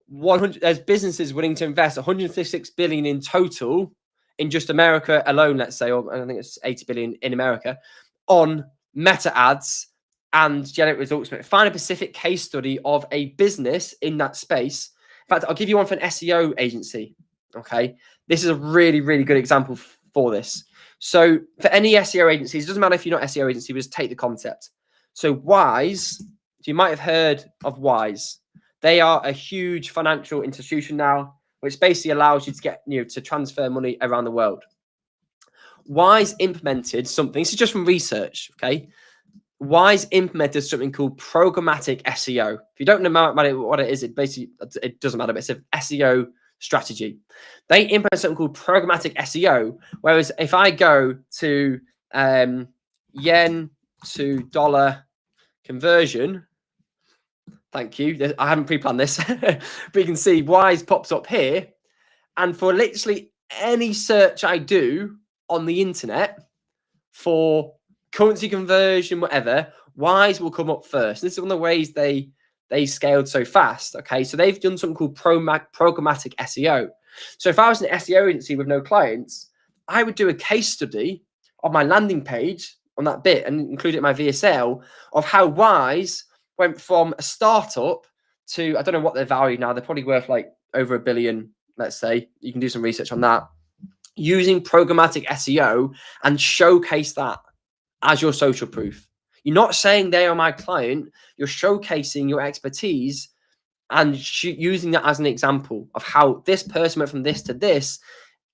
100, there's businesses willing to invest 156 billion in total in just America alone, let's say, or I think it's 80 billion in America on meta ads and generate results. Find a specific case study of a business in that space. In fact, I'll give you one for an SEO agency. Okay. This is a really, really good example for this. So for any SEO agencies, it doesn't matter if you're not SEO agency, just take the concept. So Wise, you might have heard of Wise. They are a huge financial institution now, which basically allows you to get to transfer money around the world. Wise implemented something. This is just from research. Okay. Wise implemented something called programmatic SEO. If you don't know what it is, it doesn't matter. But it's an SEO strategy. They implement something called programmatic SEO. Whereas if I go to yen to dollar conversion, thank you. I haven't pre-planned this, but you can see Wise pops up here, and for literally any search I do on the internet for currency conversion, whatever, Wise will come up first. This is one of the ways they scaled so fast. Okay, so they've done something called programmatic SEO. So if I was an SEO agency with no clients, I would do a case study of my landing page on that bit and include it in my VSL of how Wise went from a startup to, I don't know what they're valued now. They're probably worth like over $1 billion. Let's say you can do some research on that using programmatic SEO and showcase that as your social proof. You're not saying they are my client. You're showcasing your expertise and using that as an example of how this person went from this to this,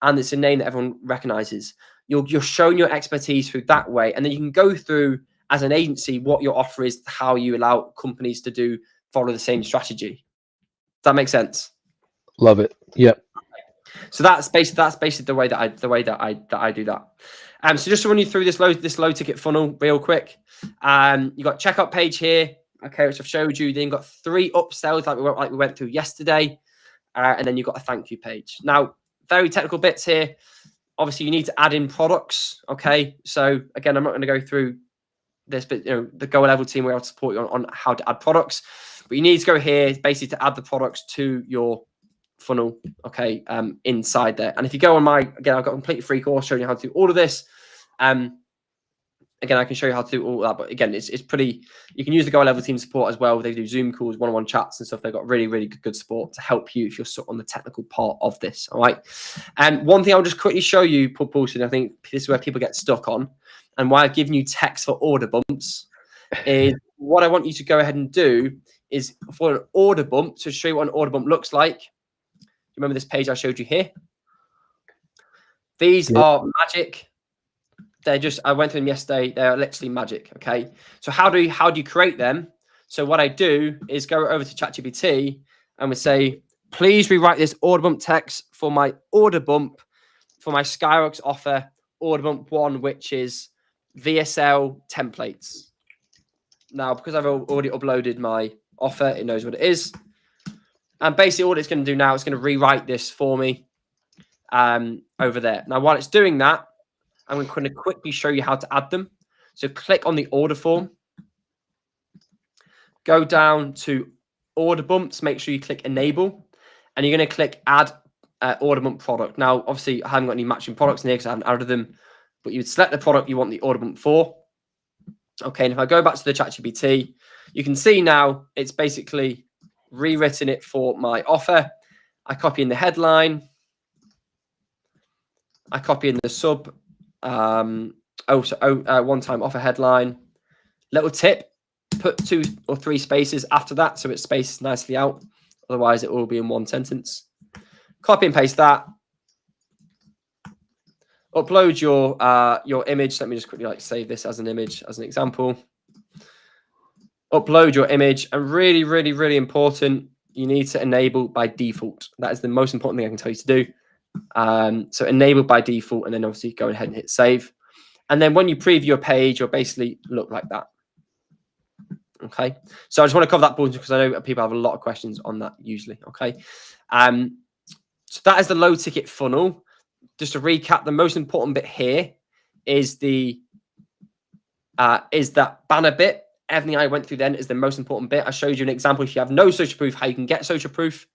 and it's a name that everyone recognizes. You're showing your expertise through that way, and then you can go through as an agency what your offer is, how you allow companies to follow the same strategy. Does that make sense? Love it. Yep. So that's basically the way that I do that. So just to run you through this low ticket funnel real quick. You got checkout page here, okay, which I've showed you. Then you've got 3 upsells like we went through yesterday, and then you've got a thank you page. Now, very technical bits here. Obviously, you need to add in products. Okay, so again, I'm not going to go through this, but the Go Level team will support you on how to add products. But you need to go here basically to add the products to your funnel, okay, inside there. And if you go on again, I've got a completely free course showing you how to do all of this. Again, I can show you how to do all that, but again, it's pretty, you can use the Go Level team support as well. They do Zoom calls, one-on-one chats and stuff. They've got really, really good support to help you if you're stuck on the technical part of this, all right? And one thing I'll just quickly show you, Paulson, I think this is where people get stuck on, and why I've given you text for order bumps, is what I want you to go ahead and do is for an order bump, to show you what an order bump looks like. You remember this page I showed you here? These are magic. They're just, I went through them yesterday. They're literally magic. Okay. So how do you create them? So what I do is go over to ChatGPT and we say, please rewrite this order bump text for my order bump for my Skyrox offer order bump 1, which is VSL templates. Now, because I've already uploaded my offer, it knows what it is. And basically all it's going to do now is going to rewrite this for me over there. Now, while it's doing that, I'm going to quickly show you how to add them. So click on the order form. Go down to order bumps. Make sure you click enable. And you're going to click add order bump product. Now, obviously, I haven't got any matching products in here because I haven't added them. But you would select the product you want the order bump for. Okay, and if I go back to the ChatGPT, you can see now it's basically rewritten it for my offer. I copy in the headline. I copy in the sub. One-time offer headline. Little tip, put 2 or 3 spaces after that so it spaces nicely out. Otherwise, it will be in one sentence. Copy and paste that. Upload your image. Let me just quickly save this as an image as an example. Upload your image, and really, really, really important, you need to enable by default. That is the most important thing I can tell you to do. So enable by default, and then obviously go ahead and hit save. And then when you preview a page, you'll basically look like that. Okay. So I just want to cover that point because I know people have a lot of questions on that usually. Okay. So that is the low ticket funnel. Just to recap, the most important bit here is that banner bit. Everything I went through then is the most important bit. I showed you an example. If you have no social proof, how you can get social proof.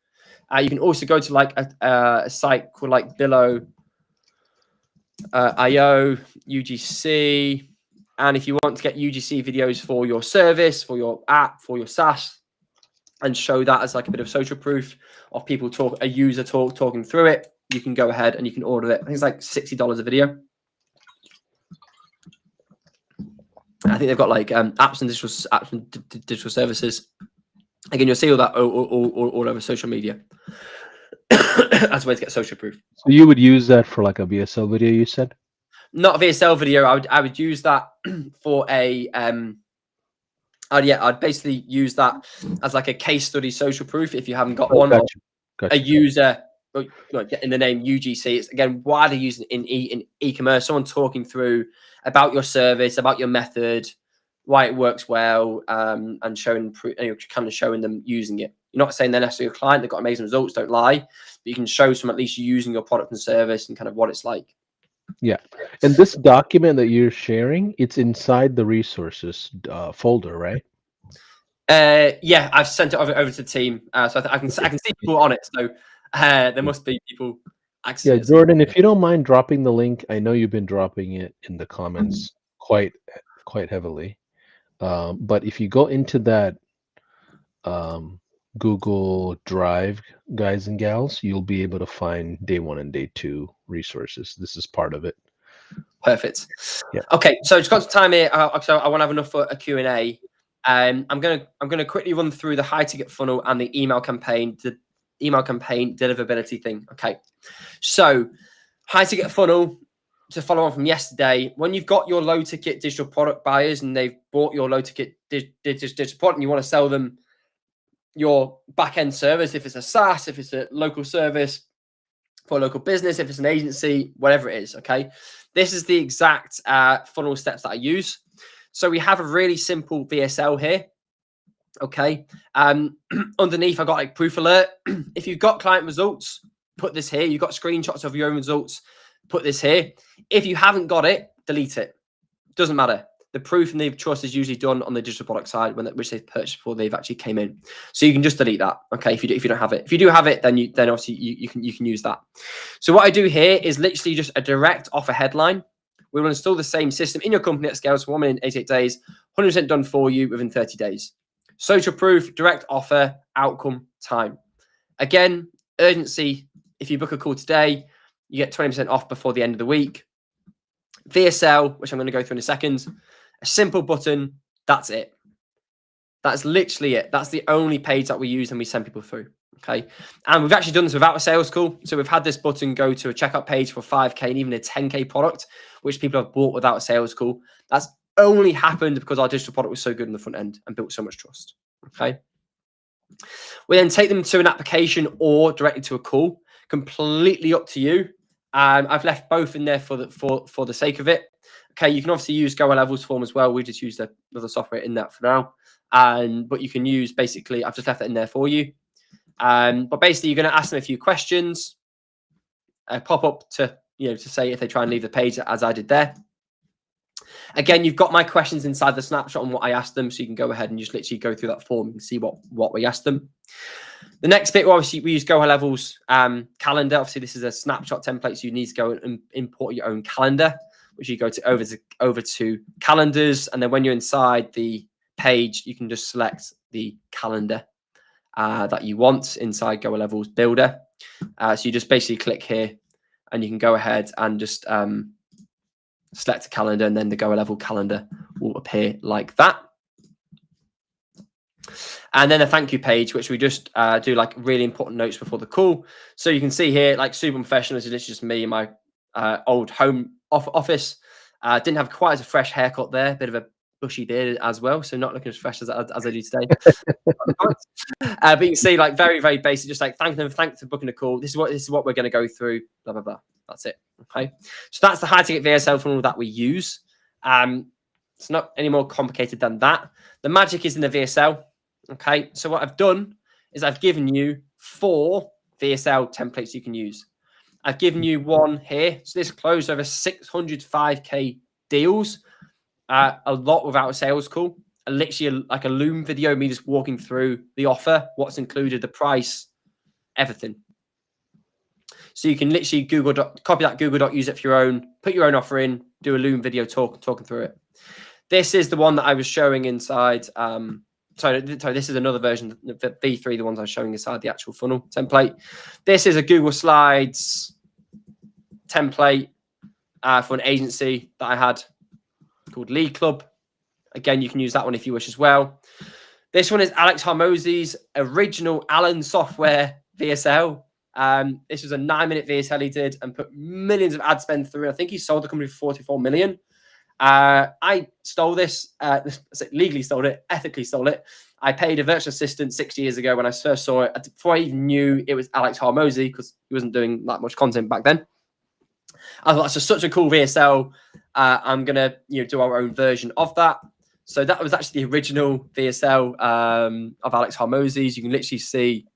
You can also go to a site called Billo IO, UGC. And if you want to get UGC videos for your service, for your app, for your SaaS, and show that as a bit of social proof of people a user talking through it, you can go ahead and you can order it. I think it's like $60 a video. I think they've got apps and digital services. Again, you'll see all that all over social media as a way to get social proof. So you would use that for a VSL video, you said? Not a VSL video. I would use that for a I'd basically use that as a case study social proof if you haven't got one. Gotcha. A user in the name UGC. It's again widely used in e-commerce. Someone talking through about your service, about your method, why it works well, and showing them using it. You're not saying they're necessarily a client, they've got amazing results, don't lie, but you can show some at least using your product and service and kind of what it's like. Yeah. And this document that you're sharing, it's inside the resources folder, right? Yeah, I've sent it over to the team, so I can see people on it. So there must be people. Yeah, Jordan, if you don't mind dropping the link, I know you've been dropping it in the comments quite heavily. But if you go into that Google Drive, guys and gals, you'll be able to find day 1 and day 2 resources. This is part of it. Perfect. Yeah. Okay, so just got some time here. So I want to have enough for a Q&A. I'm gonna quickly run through the high ticket funnel and the email campaign deliverability thing. Okay, so high ticket funnel, to follow on from yesterday, when you've got your low ticket digital product buyers and they've bought your low ticket digital product and you want to sell them your back end service, if it's a SaaS, if it's a local service for a local business, if it's an agency, whatever it is. Okay, this is the exact funnel steps that I use. So we have a really simple VSL here. Okay. Underneath, I got proof alert. If you've got client results, put this here. You've got screenshots of your own results, put this here. If you haven't got it, delete it. Doesn't matter. the proof and the trust is usually done on the digital product side which they've purchased before they've actually came in. So you can just delete that. Okay, if you don't have it. If you do have it, then obviously you can use that. So what I do here is literally just a direct offer headline. We will install the same system in your company at scale, so 1 minute, 88 days, 100% done for you within 30 days. Social proof, direct offer, outcome, time. Again, urgency. If you book a call today, you get 20% off before the end of the week. VSL, which I'm going to go through in a second. A simple button. That's it. That's literally it. That's the only page that we use and we send people through. Okay. And we've actually done this without a sales call. So we've had this button go to a checkout page for 5K and even a 10K product, which people have bought without a sales call. That's only happened because our digital product was so good in the front end and built so much trust. Okay. We then take them to an application or directly to a call. Completely up to you. I've left both in there for the sake of it. Okay, you can obviously use Go Levels form as well. We just use the other software in that for now. But you can use basically, I've just left that in there for you. But basically, you're going to ask them a few questions. Pop up to say if they try and leave the page as I did there. Again, you've got my questions inside the snapshot on what I asked them, so you can go ahead and just literally go through that form and see what we asked them. The next bit, obviously, we use Go Levels calendar. Obviously, this is a snapshot template, so you need to go and import your own calendar, which you go to over to calendars, and then when you're inside the page, you can just select the calendar that you want inside Go Levels Builder. So you just basically click here, and you can go ahead and just select a calendar, and then the Go Level calendar will appear like that. And then a thank you page, which we just do like really important notes before the call. So you can see here, like super professional. This is literally just me in my old home office. Didn't have quite as a fresh haircut there, bit of a bushy beard as well. So not looking as fresh as I do today. But you can see like very, very basic, just like thanks for booking a call. This is what we're going to go through, blah, blah, blah. That's it. Okay. So that's the high ticket VSL funnel that we use. It's not any more complicated than that. The magic is in the VSL. Okay. So what I've done is I've given you 4 VSL templates you can use. I've given you one here. So this closed over 605K deals. A lot without a sales call. Literally like a Loom video, me just walking through the offer, what's included, the price, everything. So you can literally copy that Google Doc, use it for your own, put your own offer in, do a Loom video talking through it. This is the one that I was showing inside. Sorry, this is another version, the V3, the ones I was showing inside the actual funnel template. This is a Google Slides template for an agency that I had called Lead Club. Again, you can use that one if you wish as well. This one is Alex Hormozy's original Allen software VSL. This was a 9-minute VSL he did and put millions of ad spend through. I think he sold the company for 44 million. I stole this, legally stole it, ethically stole it. I paid a virtual assistant 6 years ago when I first saw it, before I even knew it was Alex Hormozy, because he wasn't doing that much content back then. I thought that's just such a cool VSL. I'm gonna do our own version of that. So that was actually the original VSL of Alex Hormozy's. You can literally see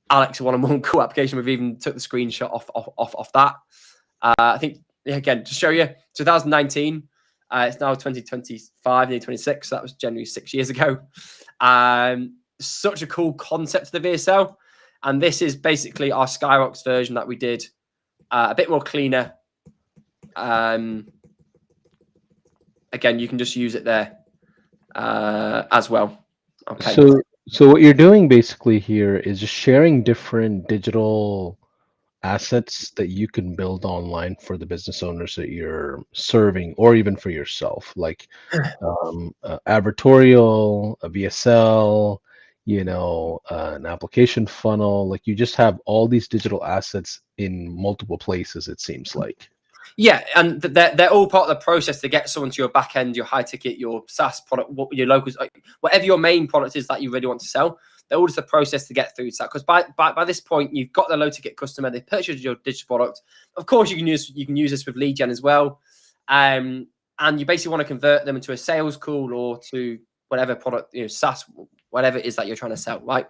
Alex one-on-one call application. We've even took the screenshot off that. I think again to show you 2019. It's now 2025, nearly 26. So that was January 6 years ago. Such a cool concept of the VSL, and this is basically our Skyrox version that we did. A bit more cleaner. Again, you can just use it there as well. Okay. So what you're doing basically here is just sharing different digital assets that you can build online for the business owners that you're serving, or even for yourself, like Advertorial, a VSL, an application funnel. Like you just have all these digital assets in multiple places, it seems like. Yeah, and they're all part of the process to get someone to your back end, your high ticket, your SaaS product, your locals, whatever your main product is that you really want to sell. They're all just a process to get through to that. Because by this point, you've got the low ticket customer, they purchased your digital product. Of course, you can use this with lead gen as well, and you basically want to convert them into a sales call or to whatever product, SaaS, whatever it is that you're trying to sell, right?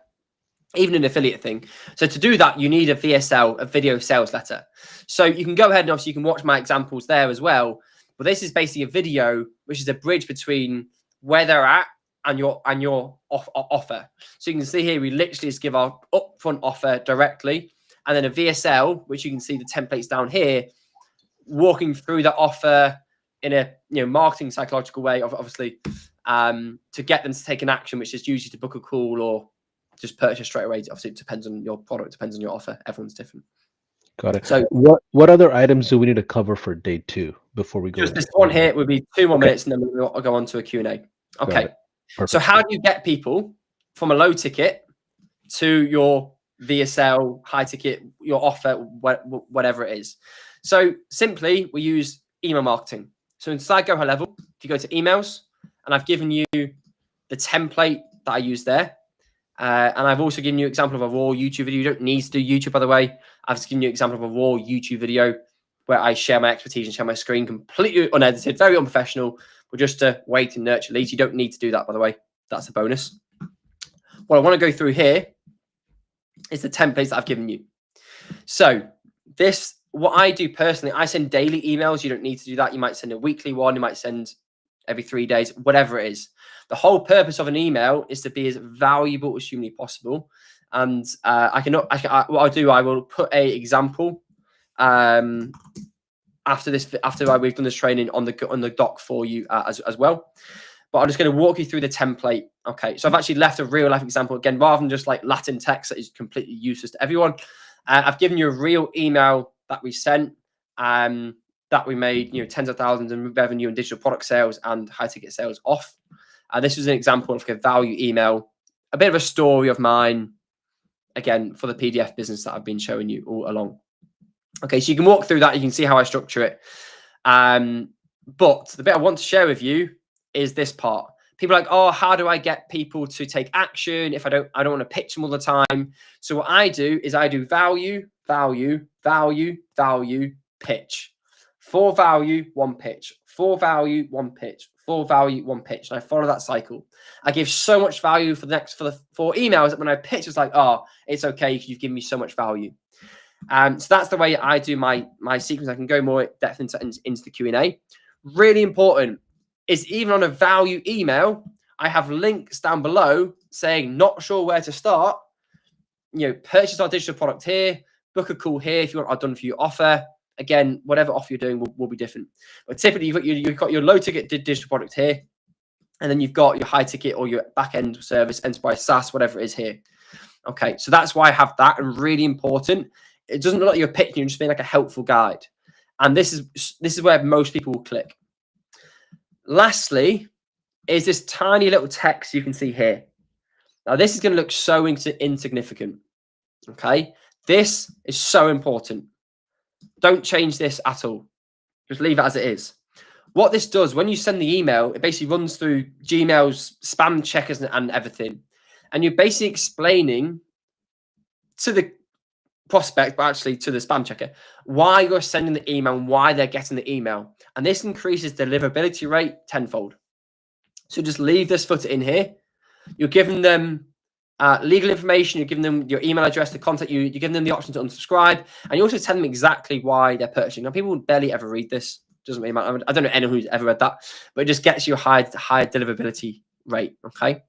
Even an affiliate thing. So to do that, you need a VSL, a video sales letter. So you can go ahead and obviously you can watch my examples there as well. But this is basically a video, which is a bridge between where they're at and your offer. So you can see here, we literally just give our upfront offer directly, and then a VSL, which you can see the templates down here, walking through the offer in a marketing psychological way, obviously, to get them to take an action, which is usually to book a call or just purchase straight away. Obviously, it depends on your product, depends on your offer. Everyone's different. Got it. So What other items do we need to cover for day 2 before we go just into this one Q&A? here would be 2 more Okay. minutes, and then we'll go on to a Q&A. Got Okay. it. Perfect. So how do you get people from a low ticket to your VSL, high ticket, your offer, whatever it is? So simply, we use email marketing. So inside Go High Level, if you go to emails, and I've given you the template that I use there. And I've also given you an example of a raw YouTube video. You don't need to do YouTube, by the way. I've just given you an example of a raw YouTube video where I share my expertise and share my screen completely unedited, very unprofessional, but just to wait and nurture leads. You don't need to do that, by the way. That's a bonus. What I want to go through here is the templates that I've given you. So this, what I do personally, I send daily emails. You don't need to do that. You might send a weekly one. You might send every 3 days, whatever it is. The whole purpose of an email is to be as valuable as humanly possible. And what I'll do, I will put a example after we've done this training on the doc for you as well. But I'm just going to walk you through the template. Okay, so I've actually left a real life example again, rather than just like Latin text that is completely useless to everyone. I've given you a real email that we sent, that we made tens of thousands in revenue and digital product sales and high ticket sales off. This is an example of a value email, a bit of a story of mine, again, for the PDF business that I've been showing you all along. Okay, so you can walk through that. You can see how I structure it. But the bit I want to share with you is this part. People are like, oh, how do I get people to take action if I don't want to pitch them all the time? So what I do is I do value, value, value, value, pitch. 4 value, 1 pitch. 4 value, 1 pitch. 4 value, 1 pitch. And I follow that cycle. I give so much value for the 4 emails that when I pitch, it's like, oh, it's okay. You've given me so much value. So that's the way I do my sequence. I can go more depth into the Q&A. Really important is even on a value email, I have links down below saying, not sure where to start. Purchase our digital product here, book a call here if you want our done for you offer. Again, whatever offer you're doing will be different. But typically, you've got your low ticket digital product here, and then you've got your high ticket or your back end service, enterprise SaaS, whatever it is here. Okay, so that's why I have that, and really important. It doesn't look like you're pitching; you're just being like a helpful guide. And this is where most people will click. Lastly, is this tiny little text you can see here. Now, this is going to look so insignificant. Okay, this is so important. Don't change this at all. Just leave it as it is. What this does, when you send the email, it basically runs through Gmail's spam checkers and everything. And you're basically explaining to the prospect, but actually to the spam checker, why you're sending the email and why they're getting the email. And this increases deliverability rate tenfold. So just leave this footer in here. You're giving them legal information. You're giving them your email address to contact you. You're giving them the option to unsubscribe. And you also tell them exactly why they're purchasing. Now, people barely ever read this. Doesn't really matter. I don't know anyone who's ever read that, but it just gets you a high deliverability rate. Okay.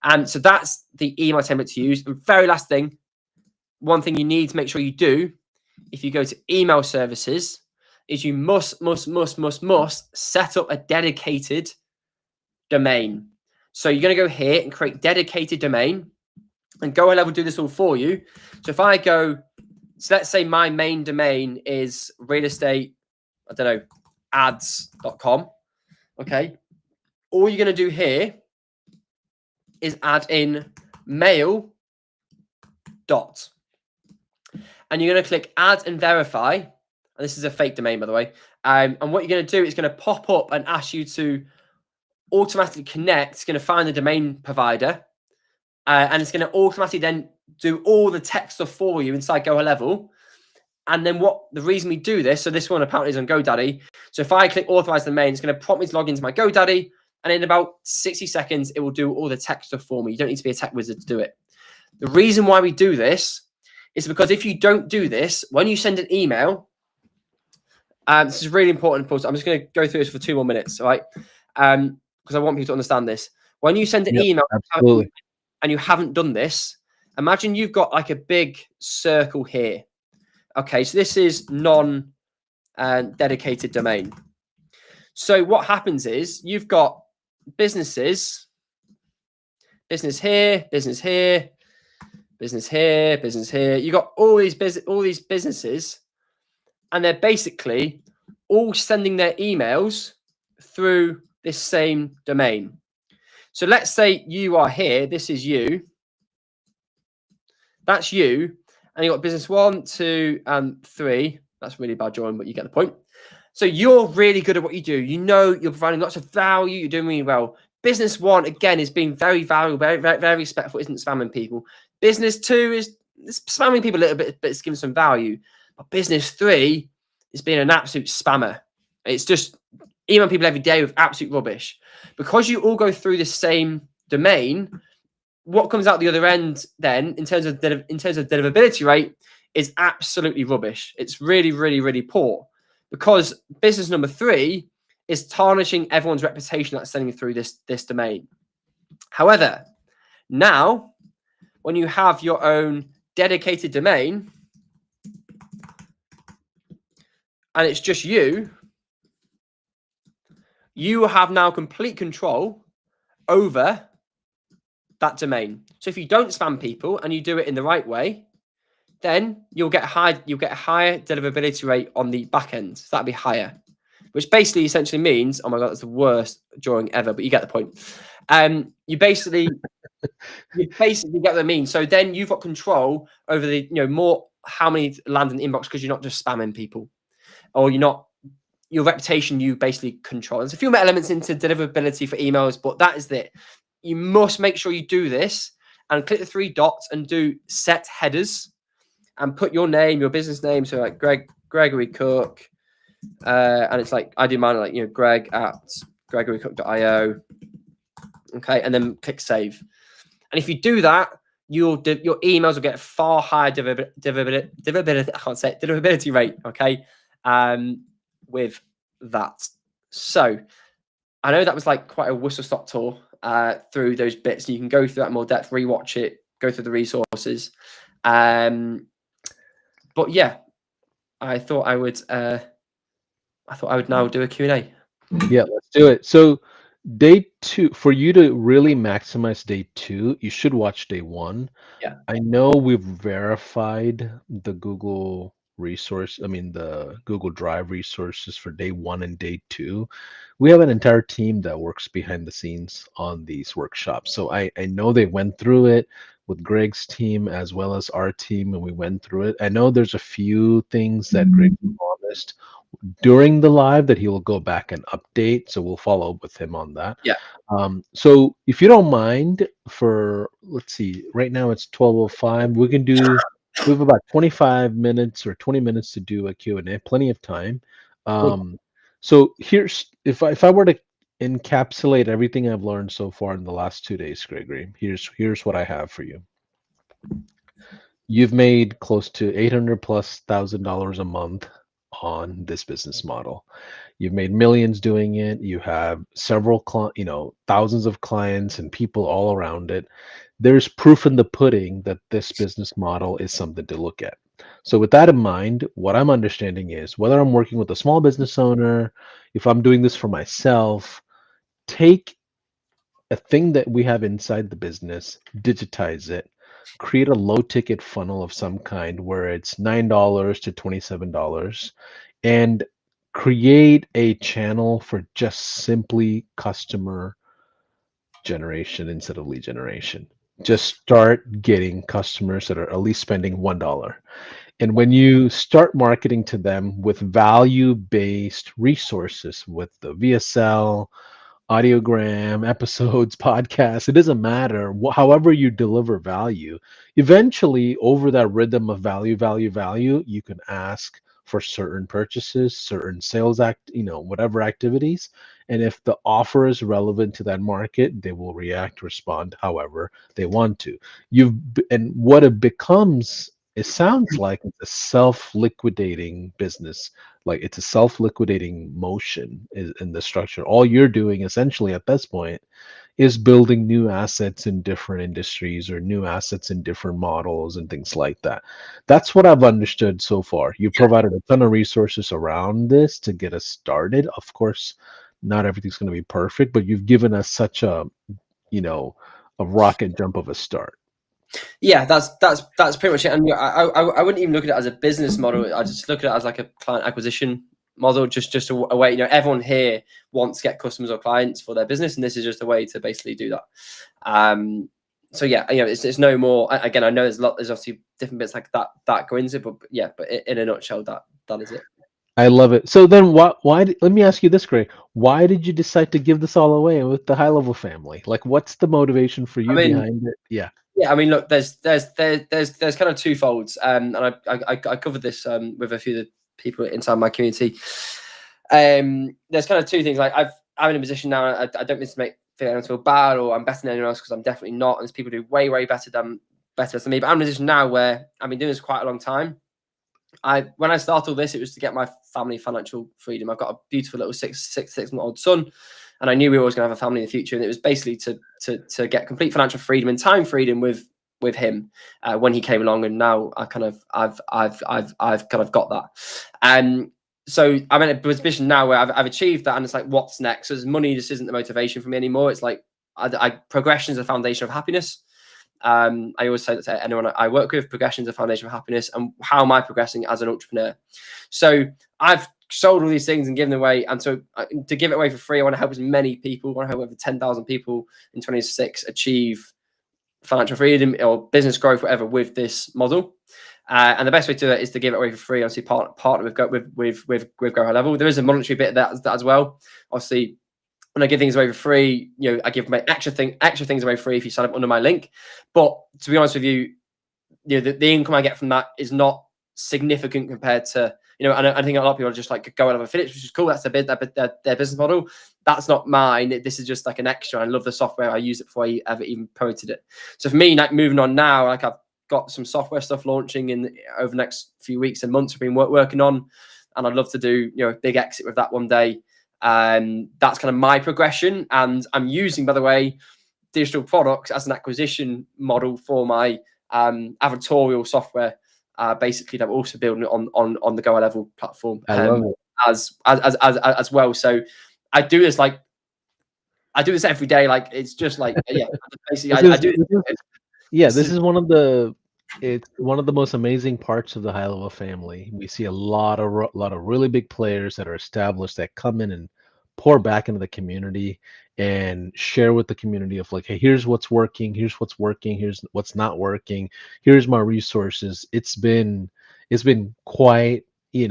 And so that's the email template to use. And very last thing, one thing you need to make sure you do if you go to email services is you must set up a dedicated domain. So you're going to go here and create dedicated domain, and Go High Level do this all for you. So if I go, so let's say my main domain is real estate, ads.com. Okay. All you're going to do here is add in mail dot. And you're going to click add and verify. And this is a fake domain, by the way. And what you're going to do is going to pop up and ask you to automatically connect. It's going to find the domain provider. And it's going to automatically then do all the tech stuff for you inside Go High Level. And then the reason we do this, so this one apparently is on GoDaddy. So if I click authorize domain, it's going to prompt me to log into my GoDaddy. And in about 60 seconds, it will do all the tech stuff for me. You don't need to be a tech wizard to do it. The reason why we do this is because if you don't do this, when you send an email, This is really important. I'm just going to go through this for 2 more minutes, all right? Because I want people to understand this. When you send an Yep, email absolutely. and you haven't done this, imagine you've got like a big circle here. Okay, so this is non-dedicated domain. So what happens is you've got businesses, business here, business here, business here, business here. You got all these businesses, and they're basically all sending their emails through this same domain. So let's say you are here. This is you. That's you, and you got business 1, 2, and 3. That's really bad drawing, but you get the point. So you're really good at what you do. You know you're providing lots of value. You're doing really well. Business 1, again, is being very valuable, very respectful, isn't spamming people. Business 2 is spamming people a little bit, but it's giving some value. But business 3 is being an absolute spammer. It's just email people every day with absolute rubbish. Because you all go through the same domain, what comes out the other end then in terms of deliverability rate is absolutely rubbish. It's really, really, really poor, because business number 3 is tarnishing everyone's reputation that's sending through this domain. However, now when you have your own dedicated domain and it's just you have now complete control over that domain. So if you don't spam people and you do it in the right way, then you'll get a higher deliverability rate on the back end. So that'd be higher, which basically essentially means, oh my God, that's the worst drawing ever, but you get the point. You basically get what I mean. So then you've got control over the, more how many land in the inbox, because you're not just spamming people, or your reputation you basically control. There's a few more elements into deliverability for emails, but that is it. You must make sure you do this and click the 3 dots and do set headers and put your name, your business name. So like Gregory Cooke. And it's like, I do mine like, Greg at gregorycooke.io. Okay. And then click save. And if you do that, your emails will get a far higher deliverability rate. Okay. With that. So I know that was like quite a whistle stop tour through those bits. You can go through that in more depth, rewatch it, go through the resources. But yeah, I thought I would now do a Q&A. Yeah, let's do it. So day 2, for you to really maximize day 2, you should watch day 1. Yeah. I know we've verified the the Google Drive resources for day 1 and day 2. We have an entire team that works behind the scenes on these workshops. So I know they went through it with Greg's team as well as our team, and we went through it. I know there's a few things that Greg promised during the live that he will go back and update. So we'll follow up with him on that. Yeah. So if you don't mind, let's see, right now it's 12:05. We have about 25 minutes or 20 minutes to do a Q&A, plenty of time. So here's, if I were to encapsulate everything I've learned so far in the last 2 days, Gregory, here's what I have for you. You've made close to $800,000+ a month on this business model. You've made millions doing it. You have several, thousands of clients and people all around it. There's proof in the pudding that this business model is something to look at. So with that in mind, what I'm understanding is whether I'm working with a small business owner, if I'm doing this for myself, take a thing that we have inside the business, digitize it, create a low ticket funnel of some kind where it's $9 to $27, and create a channel for just simply customer generation instead of lead generation. Just start getting customers that are at least spending $1. And when you start marketing to them with value-based resources, with the VSL, audiogram, episodes, podcasts, it doesn't matter. However you deliver value, eventually over that rhythm of value, you can ask for certain purchases, certain sales whatever activities. And if the offer is relevant to that market, they will respond however they want to. And what it becomes It sounds like it's a self-liquidating business. Like it's a self-liquidating motion in the structure. All you're doing essentially at this point is building new assets in different industries or new assets in different models and things like that. That's what I've understood so far. You provided a ton of resources around this to get us started. Of course, not everything's going to be perfect, but you've given us such a, you know, a rocket jump of a start. Yeah, that's pretty much it. And I wouldn't even look at it as a business model. I just look at it as like a client acquisition model, just a way. You know, everyone here wants to get customers or clients for their business, and this is just a way to basically do that. So yeah, you know, it's no more. Again, I know there's obviously different bits like that go into it, but yeah, but in a nutshell, that is it. I love it. So then let me ask you this, Greg. Why did you decide to give this all away with the high level family? Like what's the motivation for I you mean, behind it? Yeah. yeah, I mean, look, there's kind of two folds, and I covered this with a few of the people inside my community. There's kind of two things. Like I'm in a position now. I don't mean to make anyone feel bad or I'm better than anyone else because I'm definitely not. And there's people who do way better than me. But I'm in a position now where I've been doing this quite a long time. When I started all this, it was to get my family financial freedom. I've got a beautiful little six-month old son, and I knew we were always going to have a family in the future. And it was basically to get complete financial freedom and time freedom with him when he came along. And now I've kind of got that. So I'm in a position now where I've achieved that, and it's like, what's next? So money just isn't the motivation for me anymore. It's like progression is the foundation of happiness. I always say that to anyone I work with: progression is the foundation of happiness. And how am I progressing as an entrepreneur? So I've sold all these things and given away, and so to give it away for free, I want to help as many people. I want to help over 10,000 people in 26 achieve financial freedom or business growth, whatever, with this model. And the best way to do it is to give it away for free. Obviously, partner with Go High Level. There is a monetary bit of that as well. Obviously, when I give things away for free, you know, I give my extra things away free if you sign up under my link. But to be honest with you, the income I get from that is not significant compared to, you know, and I think a lot of people are just like, Go High Level affiliates, which is cool. That's their business model. That's not mine. This is just like an extra. I love the software. I use it before I ever even promoted it. So for me, like moving on now, like I've got some software stuff launching over the next few weeks and months. I've been working on, and I'd love to do, you know, a big exit with that one day. That's kind of my progression, and I'm using, by the way, digital products as an acquisition model for my Advertorial software. Basically, that I'm also building it on the Go High Level platform I love it. as well. So I do this every day. Like it's just like, yeah, basically I do. Yeah, this is it's one of the most amazing parts of the high level family. We see a lot of really big players that are established that come in and pour back into the community and share with the community of like, hey, here's what's working, here's what's not working, here's my resources. It's been quite, it's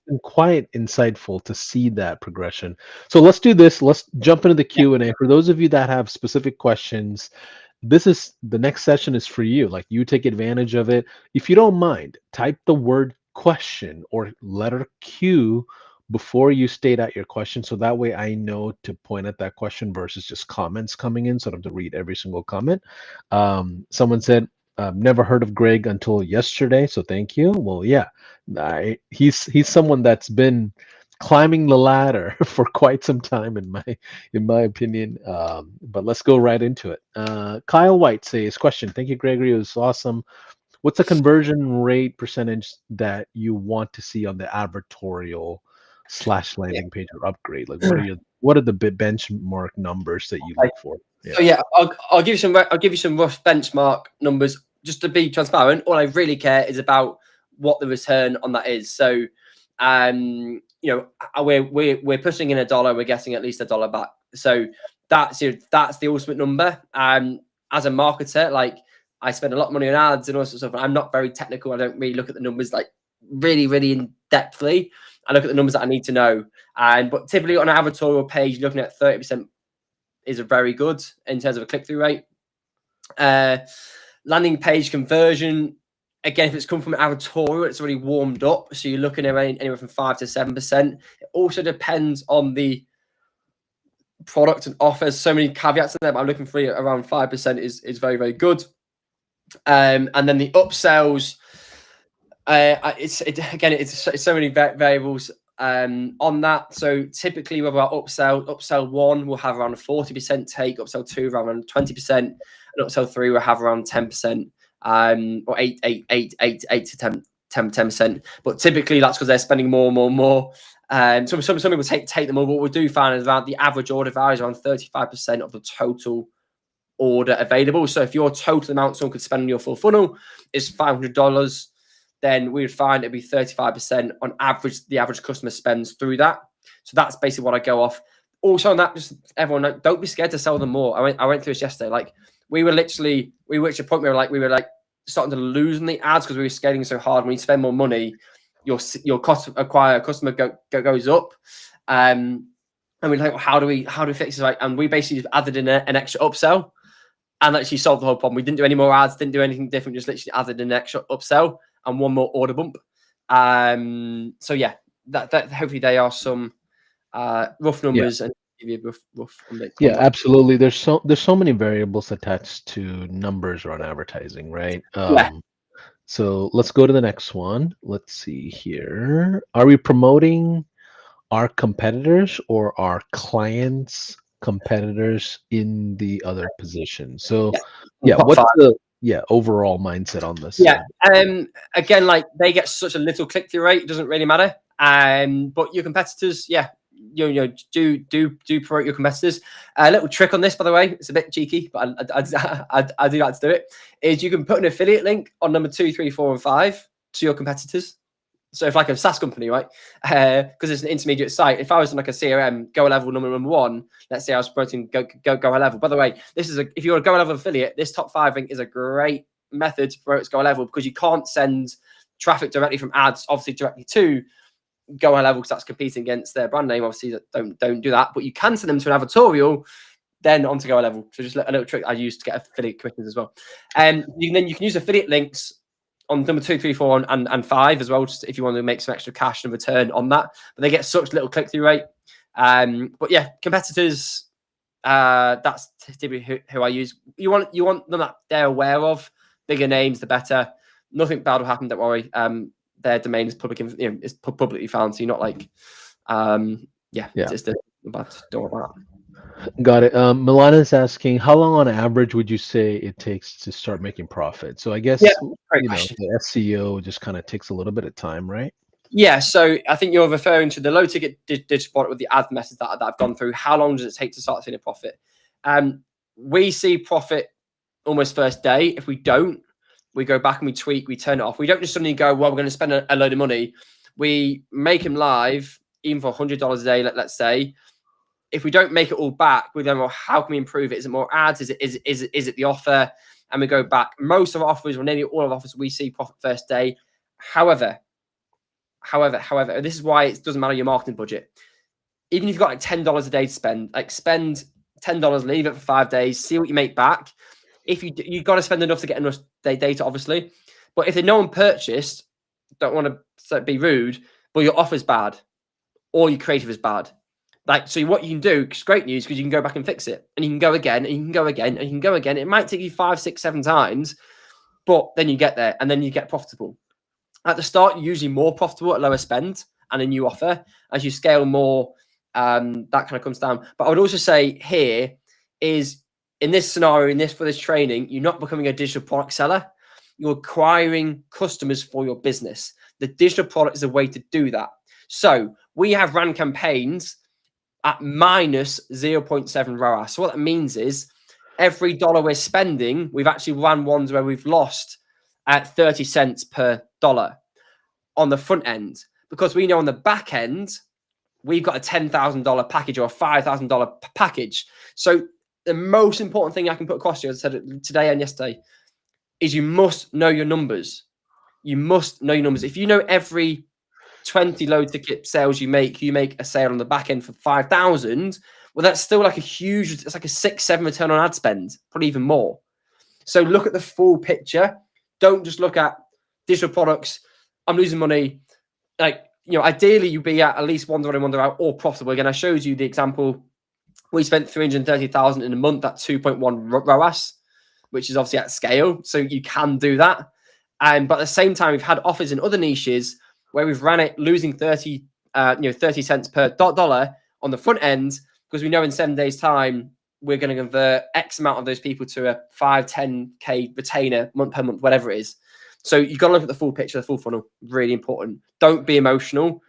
been quite insightful to see that progression. So let's do this. Let's jump into the Q&A. For those of you that have specific questions, the next session is for you. Like you take advantage of it. If you don't mind, type the word question or letter Q before you state out your question. So that way I know to point at that question versus just comments coming in. So I don't have to read every single comment. Someone said, never heard of Greg until yesterday. So thank you. Well, yeah, he's someone that's been climbing the ladder for quite some time in my opinion. But let's go right into it. Kyle White says, question. Thank you, Gregory. It was awesome. What's a conversion rate percentage that you want to see on the advertorial / landing page or upgrade? Like what are the benchmark numbers that you look for? So yeah, I'll give you some rough benchmark numbers just to be transparent. All I really care is about what the return on that is. So, you know, we're pushing in $1, we're getting at least $1 back. So that's the ultimate number. As a marketer, like I spend a lot of money on ads and all sorts of stuff. I'm not very technical. I don't really look at the numbers like really in depthly. I look at the numbers that I need to know. But typically on an advertorial page, looking at 30% is a very good in terms of a click-through rate. Landing page conversion, again, if it's come from an advertorial, it's already warmed up. So you're looking at anywhere from 5 to 7%. It also depends on the product and offers. So many caveats in there, but I'm looking for around 5% is very good. And then the upsells, it's so many variables on that. So typically with our upsell 1 will have around a 40% take, upsell 2 around 20%, and upsell 3 will have around 10%, or 8 to 10%. But typically that's because they're spending more. Some people take them all, but what we do find is around the average order value is around 35% of the total order available. So if your total amount someone could spend on your full funnel is $500, then we would find it'd be 35% on average. The average customer spends through that. So that's basically what I go off. Also on that, just everyone, don't be scared to sell them more. I went through this yesterday. Like we were at a point where we were starting to lose on the ads because we were scaling so hard. When you spend more money, your cost to acquire a customer goes up. And we're like, well, how do we fix this? And we basically just added in an extra upsell and actually solved the whole problem. We didn't do any more ads, didn't do anything different, just literally added an extra upsell and one more order bump. So yeah, that hopefully they are some rough numbers and give you a rough update. Yeah, absolutely. There's so many variables attached to numbers around advertising, right? Yeah. So let's go to the next one. Let's see here. Are we promoting our competitors or our clients' competitors in the other position? So yeah, what's the overall mindset on this? Yeah. Again, like they get such a little click-through rate, it doesn't really matter. But your competitors, yeah, do promote your competitors. A little trick on this, by the way, it's a bit cheeky, but I do like to do it. Is you can put an affiliate link on number 2, 3, 4, and 5 to your competitors. So if like a SaaS company, right? Because it's an intermediate site. If I was on like a CRM, Go Level number 1, let's say I was promoting Go Level. By the way, if you're a Go Level affiliate, this top 5 link is a great method to promote Go Level because you can't send traffic directly from ads, obviously directly to Go Level because that's competing against their brand name. Obviously, don't do that. But you can send them to an advertorial, then onto Go Level. So just a little trick I use to get affiliate commissions as well. And you can use affiliate links on number 2, 3, 4, and 5 as well, just if you want to make some extra cash and return on that. But they get such little click-through rate. But yeah, competitors, that's typically who I use. You want them that they're aware of. Bigger names, the better. Nothing bad will happen, don't worry. Their domain is publicly found, so you're not like, just don't worry about that. Got it. Milana's asking, how long on average would you say it takes to start making profit? So I guess the SEO just kind of takes a little bit of time, right? Yeah. So I think you're referring to the low ticket digital product with the ad method that I've gone through. How long does it take to start seeing a profit? We see profit almost first day. If we don't, we go back and we tweak, we turn it off. We don't just suddenly go, well, we're going to spend a load of money. We make them live, even for $100 a day, let's say. If we don't make it all back, we then, well, how can we improve it? Is it more ads? Is it the offer? And we go back. Most of our offers, or nearly all of our offers, we see profit first day. However, this is why it doesn't matter your marketing budget. Even if you've got like $10 a day to spend, like spend $10, leave it for 5 days, see what you make back. If you've got to spend enough to get enough data, obviously. But if no one purchased, don't want to be rude, but your offer's bad or your creative is bad. Like, so what you can do, it's great news because you can go back and fix it, and you can go again, and you can go again, and you can go again. It might take you 5, 6, 7 times, but then you get there, and then you get profitable. At the start, you're usually more profitable at lower spend and a new offer. As you scale more, that kind of comes down. But I would also say here is in this scenario, for this training, you're not becoming a digital product seller. You're acquiring customers for your business. The digital product is a way to do that. So we have ran campaigns at minus 0.7 ROAS. So what that means is every dollar we're spending, we've actually run ones where we've lost at 30 cents per dollar on the front end, because we know on the back end, we've got a $10,000 package or a $5,000 package. So the most important thing I can put across to you, as I said today and yesterday, is you must know your numbers. You must know your numbers. If you know every 20 low ticket sales you make a sale on the back end for 5,000. Well, that's still like it's like a 6-7 return on ad spend, probably even more. So look at the full picture. Don't just look at digital products. I'm losing money. Like, ideally you be at least $1 in, $1 out or profitable. Again, I showed you the example. We spent $330,000 in a month at 2.1 ROAS. which is obviously at scale. So you can do that. But at the same time, we've had offers in other niches where we've ran it losing 30 cents per dollar on the front end, because we know in 7 days' time, we're going to convert X amount of those people to a 5-10K retainer month per month, whatever it is. So you've got to look at the full picture, the full funnel. Really important. Don't be emotional.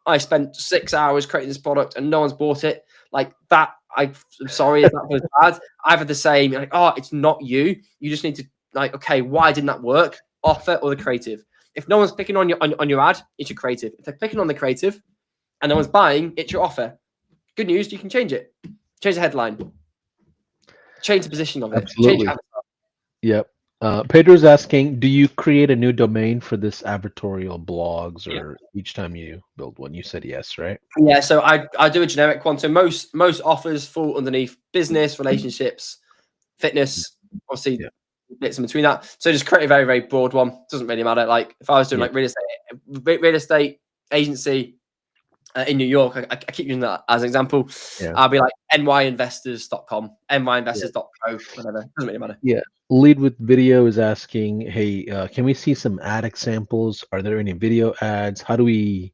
I spent 6 hours creating this product and no one's bought it. Like that, I'm sorry if that was bad. I've had the same, like, oh, it's not you. You just need to, like, okay, why didn't that work? Offer or the creative. If no one's clicking on your ad, it's your creative. If they're clicking on the creative and no one's buying, it's your offer. Good news, you can change it. Change the headline. Change the positioning of it. Absolutely. Change Yep. Pedro's asking, do you create a new domain for this advertorial blogs or each time you build one? You said yes, right? Yeah, so I do a generic one. So most offers fall underneath business, relationships, fitness, obviously bits in between that. So just create a very, very broad one. Doesn't really matter. Like if I was doing like real estate agency in New York, I keep using that as an example. I'll be like nyinvestors.com, nyinvestors.co, whatever. Doesn't really matter. Yeah. Lead with Video is asking, hey, can we see some ad examples? Are there any video ads? How do we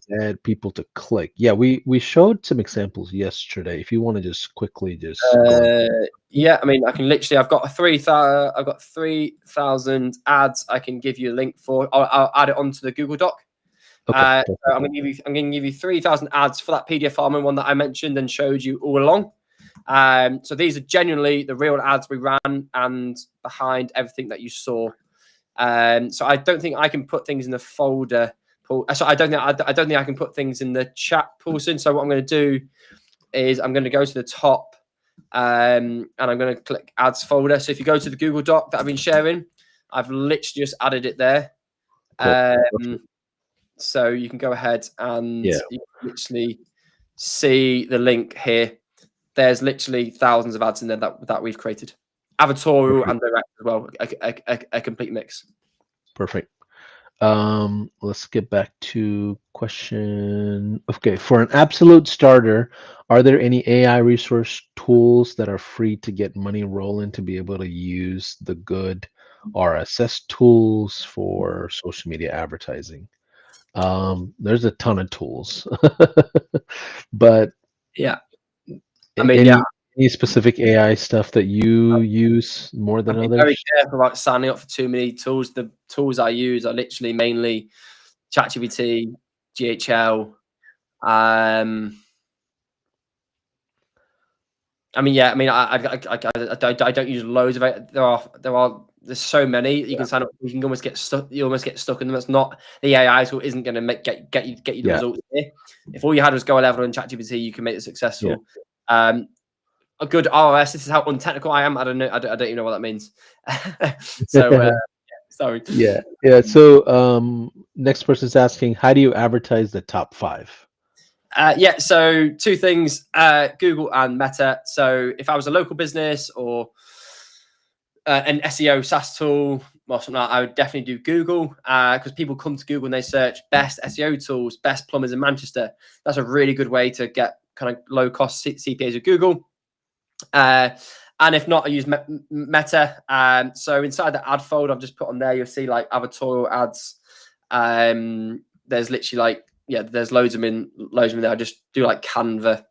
get people to click? Yeah, we showed some examples yesterday. If you want to just quickly just go. Yeah, I mean, I can literally. I've got 3,000 ads. I can give you a link for. I'll add it onto the Google Doc. Okay. So I'm going to give you 3,000 ads for that PDF farming one that I mentioned and showed you all along. So these are genuinely the real ads we ran and behind everything that you saw. So I don't think I can put things in the folder. So I don't think I can put things in the chat, Paulson. So what I'm going to do is I'm going to go to the top and I'm going to click ads folder. So if you go to the Google Doc that I've been sharing, I've literally just added it there. Cool. So you can go ahead and you can literally see the link here. There's literally thousands of ads in there that we've created. Advertorial and direct as well, a complete mix. Perfect. Let's get back to question. Okay, for an absolute starter, are there any AI resource tools that are free to get money rolling to be able to use the good RSS tools for social media advertising? There's a ton of tools, but yeah, I mean, any specific AI stuff that you use more than others? Very careful about signing up for too many tools. The tools I use are literally mainly ChatGPT, GHL. I mean, I don't use loads of it. There's so many you can sign up. You can almost get stuck. You almost get stuck in them. It's not the AI tool isn't going to get you the results here. If all you had was go level in ChatGPT, you can make it successful. A good ROS. This is how untechnical I am. I don't know. I don't even know what that means. So sorry. Yeah. So next person's asking, how do you advertise the top 5? So 2 things, Google and Meta. So if I was a local business or an SEO SaaS tool or something like that, I would definitely do Google because people come to Google and they search best SEO tools, best plumbers in Manchester. That's a really good way to get kind of low cost CPAs with Google. And if not, I use Meta. So inside the ad folder, I've just put on there, you'll see like advertorial ads. There's literally like, there's loads of them in there. I just do like Canva.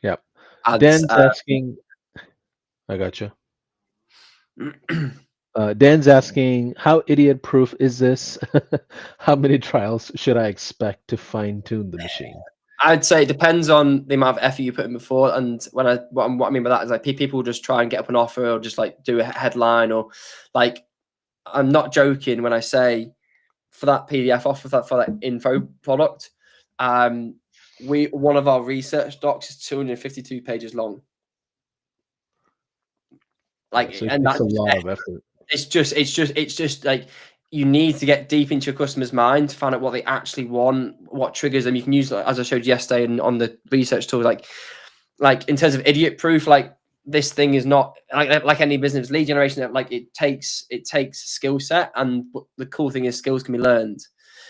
Yep. Ads, Dan's asking, I gotcha. Dan's asking, how idiot proof is this? How many trials should I expect to fine tune the machine? I'd say it depends on the amount of effort you put in before. And what I mean by that is like people just try and get up an offer or just like do a headline or like, I'm not joking when I say for that PDF offer for that info product, one of our research docs is 252 pages long. Like, so and that's a lot of effort. It's just like you need to get deep into your customer's mind to find out what they actually want, what triggers them. You can use, like, as I showed yesterday and on the research tool, like in terms of idiot proof, like this thing is not like any business lead generation. Like it takes skill set, and the cool thing is skills can be learned.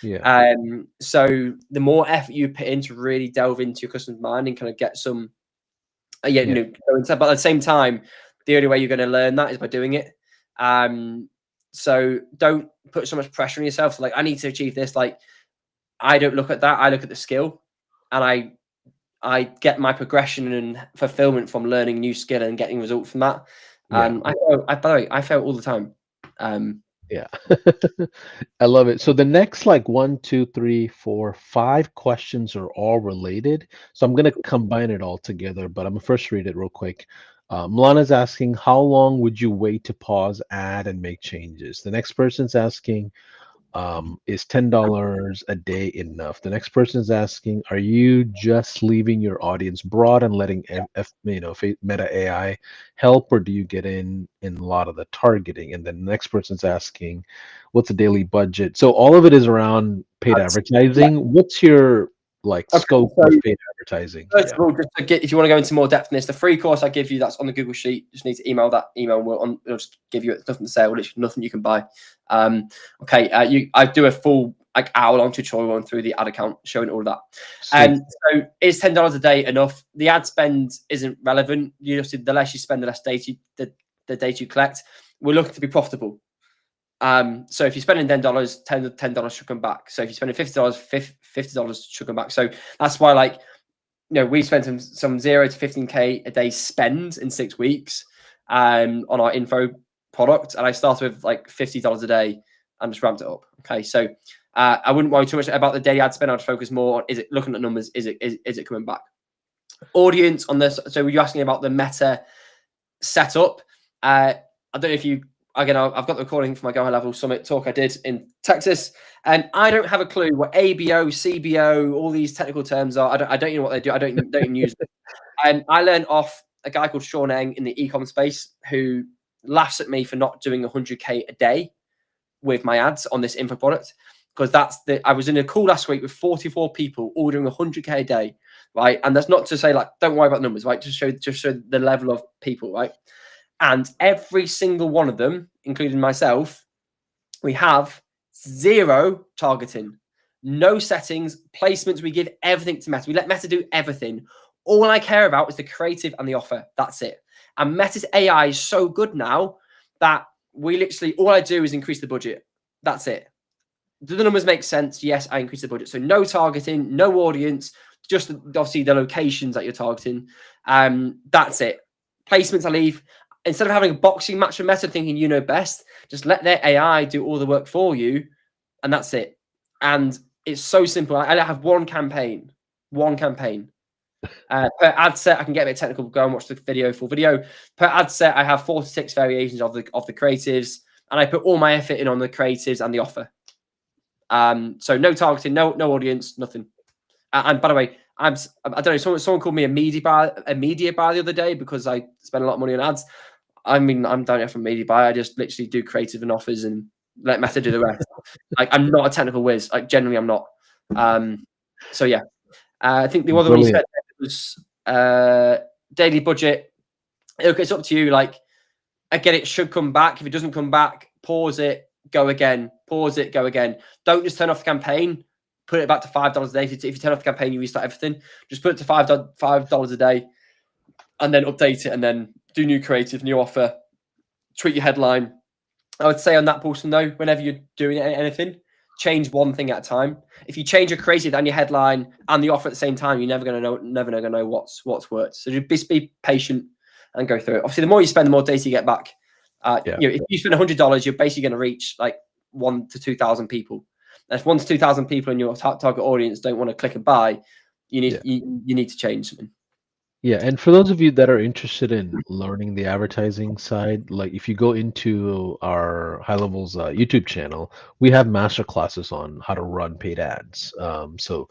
Yeah. So the more effort you put in to really delve into your customer's mind and kind of get some, but at the same time, the only way you're going to learn that is by doing it. So don't put so much pressure on yourself. So like, I need to achieve this. Like, I don't look at that. I look at the skill, and I get my progression and fulfillment from learning new skill and getting results from that. Yeah. By the way, I fail all the time. Yeah. I love it. So the next like 1, 2, 3, 4, 5 questions are all related. So I'm gonna combine it all together, but I'm gonna first read it real quick. Milana's asking, how long would you wait to pause, add, and make changes? The next person's asking, is $10 a day enough? The next person is asking, are you just leaving your audience broad and letting Meta AI help, or do you get in a lot of the targeting? And then the next person's asking, what's the daily budget? So all of it is around paid Yeah. advertising. What's your like Okay, scope so of paid advertising? first Yeah. of all, just to get, if you want to go into more depth in this, the free course I give you, that's on the Google Sheet. Just need to email that email. It'll just give you nothing to say, or literally nothing you can buy. Okay, I do a full like hour-long tutorial on through the ad account showing all of that. Sweet. So is $10 a day enough? The ad spend isn't relevant. You just, the less you spend, the less data the data you collect. We're looking to be profitable. So if you're spending $10, $10 should come back. So if you're spending $50, $50 should come back. So that's why, like, we spent some 0 to 15K a day spend in 6 weeks on our info product. And I started with like $50 a day and just ramped it up. Okay. So I wouldn't worry too much about the daily ad spend. I'd focus more on, is it looking at numbers? Is it coming back? Audience on this. So you're asking about the Meta setup. I don't know if you, again, I've got the recording for my Go High Level Summit talk I did in Texas, and I don't have a clue what ABO, CBO, all these technical terms are. I don't know what they do. I don't even use them. And I learned off a guy called Sean Eng in the e-com space who laughs at me for not doing 100K a day with my ads on this info product, because I was in a call last week with 44 people all doing 100K a day, right? And that's not to say like, don't worry about numbers, right? Just show the level of people, right? And every single one of them, including myself, we have 0 targeting, no settings, placements. We give everything to Meta. We let Meta do everything. All I care about is the creative and the offer. That's it. And Meta's AI is so good now that we literally, all I do is increase the budget. That's it. Do the numbers make sense? Yes, I increase the budget. So no targeting, no audience, just obviously the locations that you're targeting. That's it. Placements I leave. Instead of having a boxing match with Meta thinking you know best, just let their AI do all the work for you, and that's it. And it's so simple. I have one campaign. Per ad set, I can get a bit technical. Go and watch the video, full video. Per ad set, I have 4 to 6 variations of the creatives, and I put all my effort in on the creatives and the offer. So no targeting, no audience, nothing. And by the way, I don't know. Someone called me a media buyer the other day because I spend a lot of money on ads. I mean, I'm down here from media buyer. I just literally do creative and offers and let Meta do the rest. Like, I'm not a technical whiz. Like, generally, I'm not. So yeah, I think the other one you said was daily budget. Look, it's up to you. Like, again, it should come back. If it doesn't come back, pause it, go again. Pause it, go again. Don't just turn off the campaign. Put it back to $5 a day. If you turn off the campaign, you restart everything. Just put it to $5 a day, and then update it, and then do new creative, new offer, tweak your headline. I would say on that portion though, whenever you're doing anything, change one thing at a time. If you change your creative and your headline and the offer at the same time, you're never gonna know what's worked. So just be patient and go through it. Obviously, the more you spend, the more data you get back. If you spend $100, you're basically going to reach like 1,000 to 2,000 people. And if 1,000 to 2,000 people in your target audience don't want to click and buy, you need to change something. Yeah, and for those of you that are interested in learning the advertising side, like if you go into our High Levels YouTube channel, we have master classes on how to run paid ads. So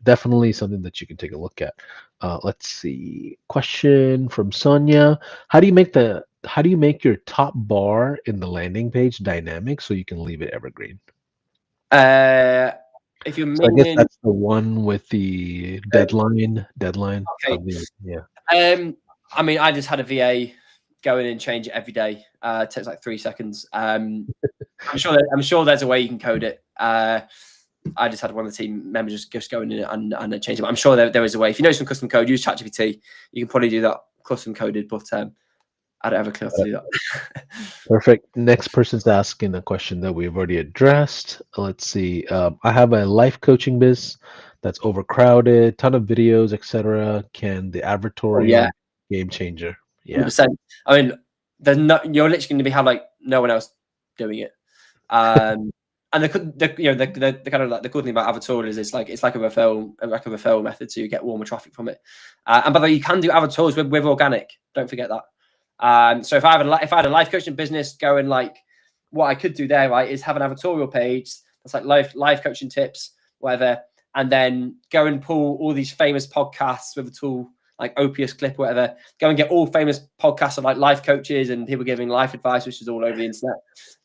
definitely something that you can take a look at. Let's see. Question from Sonia: How do you make your top bar in the landing page dynamic so you can leave it evergreen? If you're So I guess minging, that's the one with the deadline okay. of the I mean, I just had a VA go in and change it every day. It takes like 3 seconds. I'm sure there's a way you can code it. I just had one of the team members just go in and change it. But I'm sure there is a way. If you know some custom code, use ChatGPT. You can probably do that custom coded. But I don't have a clue how to do that. Perfect. Next person's asking a question that we've already addressed. Let's see. I have a life coaching biz that's overcrowded, ton of videos, etc. Can the Oh yeah, advertorial game changer? Yeah. 100%. I mean, there's no, you're literally going to be have like no one else doing it. And the kind of like the cool thing about Advertorial is it's like a referral method, so you get warmer traffic from it. And by the way, you can do Advertorials with organic. Don't forget that. So if I had a life coaching business going, like, what I could do there, right, is have an Advertorial page that's like life coaching tips, whatever, and then go and pull all these famous podcasts with a tool like Opus Clip, whatever. Go and get all famous podcasts of like life coaches and people giving life advice, which is all over the internet.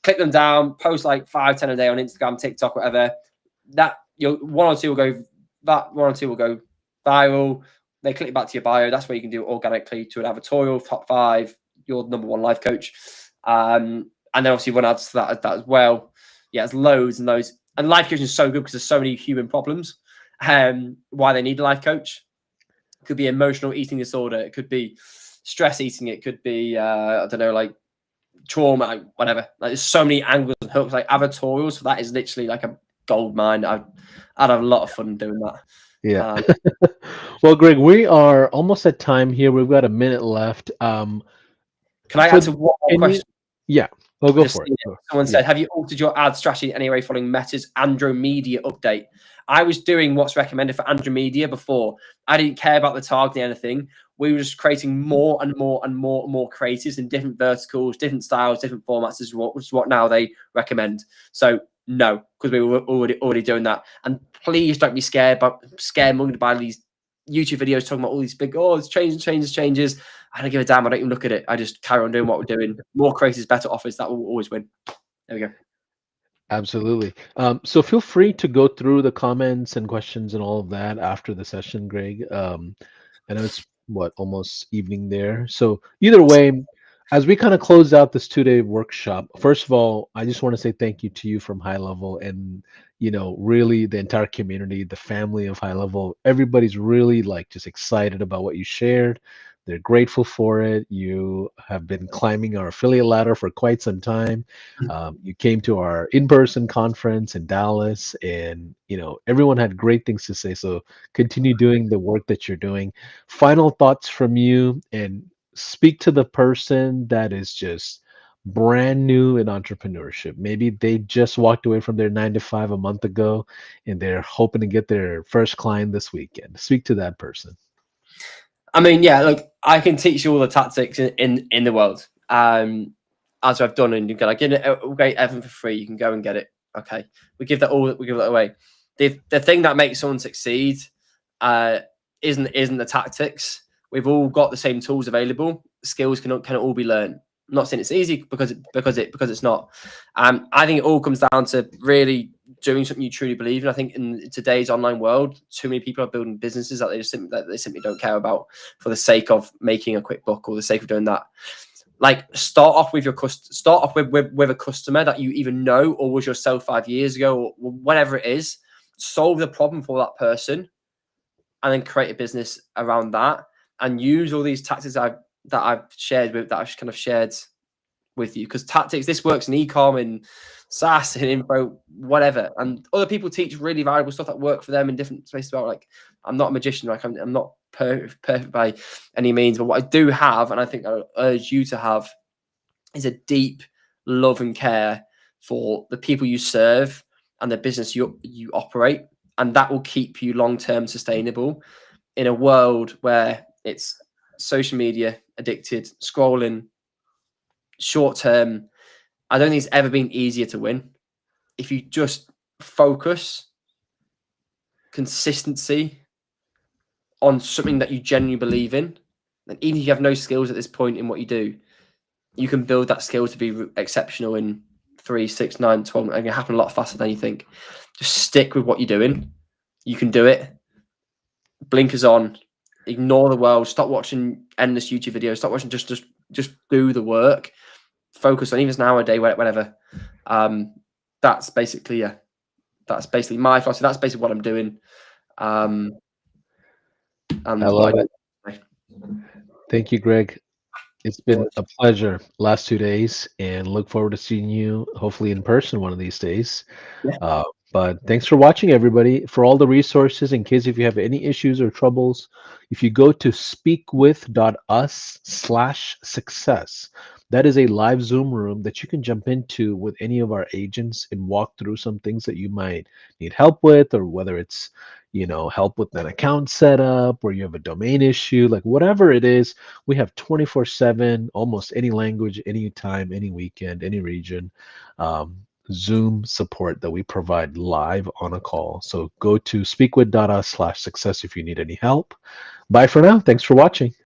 Click them down, post like 5-10 a day on Instagram, TikTok, whatever. One or two will go viral. They click back to your bio. That's where you can do it organically to an advertorial, top 5, your number 1 life coach. And then obviously one adds to that as well. Yeah, it's loads and loads. And life coaching is so good because there's so many human problems. Why they need a life coach. It could be emotional eating disorder. It could be stress eating. It could be, I don't know, like trauma, like whatever. Like there's so many angles and hooks, like advertorials. So that is literally like a gold mine. I'd have a lot of fun doing that. Yeah. Well, Greg, we are almost at time here. We've got a minute left. Can I For answer one more question? Yeah, well, go Just for it. someone said, have you altered your ad strategy in any way following Meta's Andromedia update? I was doing what's recommended for Andromedia before. I didn't care about the targeting, anything. We were just creating more and more and more and more creatives in different verticals, different styles, different formats, is what now they recommend. So no, because we were already doing that. And please don't be scared-mongering by these YouTube videos talking about all these big, it's changes. I don't give a damn. I don't even look at it. I just carry on doing what we're doing. More creators, better offers. That will always win. There we go. Absolutely. So feel free to go through the comments and questions and all of that after the session, Greg. I know it's almost evening there. So either way, as we kind of close out this 2-day workshop, first of all, I just want to say thank you to you from High Level and really the entire community, the family of High Level. Everybody's really like just excited about what you shared. They're grateful for it. You have been climbing our affiliate ladder for quite some time. You came to our in-person conference in Dallas, and everyone had great things to say. So continue doing the work that you're doing. Final thoughts from you, and speak to the person that is just brand new in entrepreneurship. Maybe they just walked away from their 9 to 5 a month ago, and they're hoping to get their first client this weekend. Speak to that person. I mean, yeah, look, I can teach you all the tactics in the world. As I've done, and you can like, we'll get everything for free. You can go and get it. Okay, we give that away. The thing that makes someone succeed isn't the tactics. We've all got the same tools available. Skills can all be learned. I'm not saying it's easy because it's not. I think it all comes down to really doing something you truly believe in. I think in today's online world, too many people are building businesses that they simply don't care about for the sake of making a quick buck or the sake of doing that. Like start off with with a customer that you even know or was yourself 5 years ago or whatever it is. Solve the problem for that person, and then create a business around that, and use all these tactics that I've shared with you, because tactics, this works in e-com and SaaS and info, whatever, and other people teach really valuable stuff that work for them in different spaces. About like, I'm not a magician, like I'm not perfect by any means, but what I do have, and I think I urge you to have, is a deep love and care for the people you serve and the business you operate, and that will keep you long-term sustainable in a world where it's social media addicted, scrolling, short term. I don't think it's ever been easier to win. If you just focus, consistency on something that you genuinely believe in, and even if you have no skills at this point in what you do, you can build that skill to be exceptional in 3, 6, 9, 12. And it can happen a lot faster than you think. Just stick with what you're doing. You can do it. Blinkers on. Ignore the world. Stop watching endless YouTube videos. Stop watching. Just do the work. Focus on even an hour a day, whatever. That's basically That's basically my philosophy. That's basically what I'm doing. And I love it. Thank you, Greg. It's No been worries. a pleasure last 2 days, and look forward to seeing you hopefully in person one of these days. Yeah. Uh, but thanks for watching, everybody. For all the resources, in case if you have any issues or troubles, if you go to speakwith.us/success, that is a live Zoom room that you can jump into with any of our agents and walk through some things that you might need help with, or whether it's help with an account setup or you have a domain issue, like whatever it is. We have 24/7, almost any language, anytime, any weekend, any region. Um, Zoom support that we provide live on a call. So go to speakwith.us/success if you need any help. Bye for now. Thanks for watching.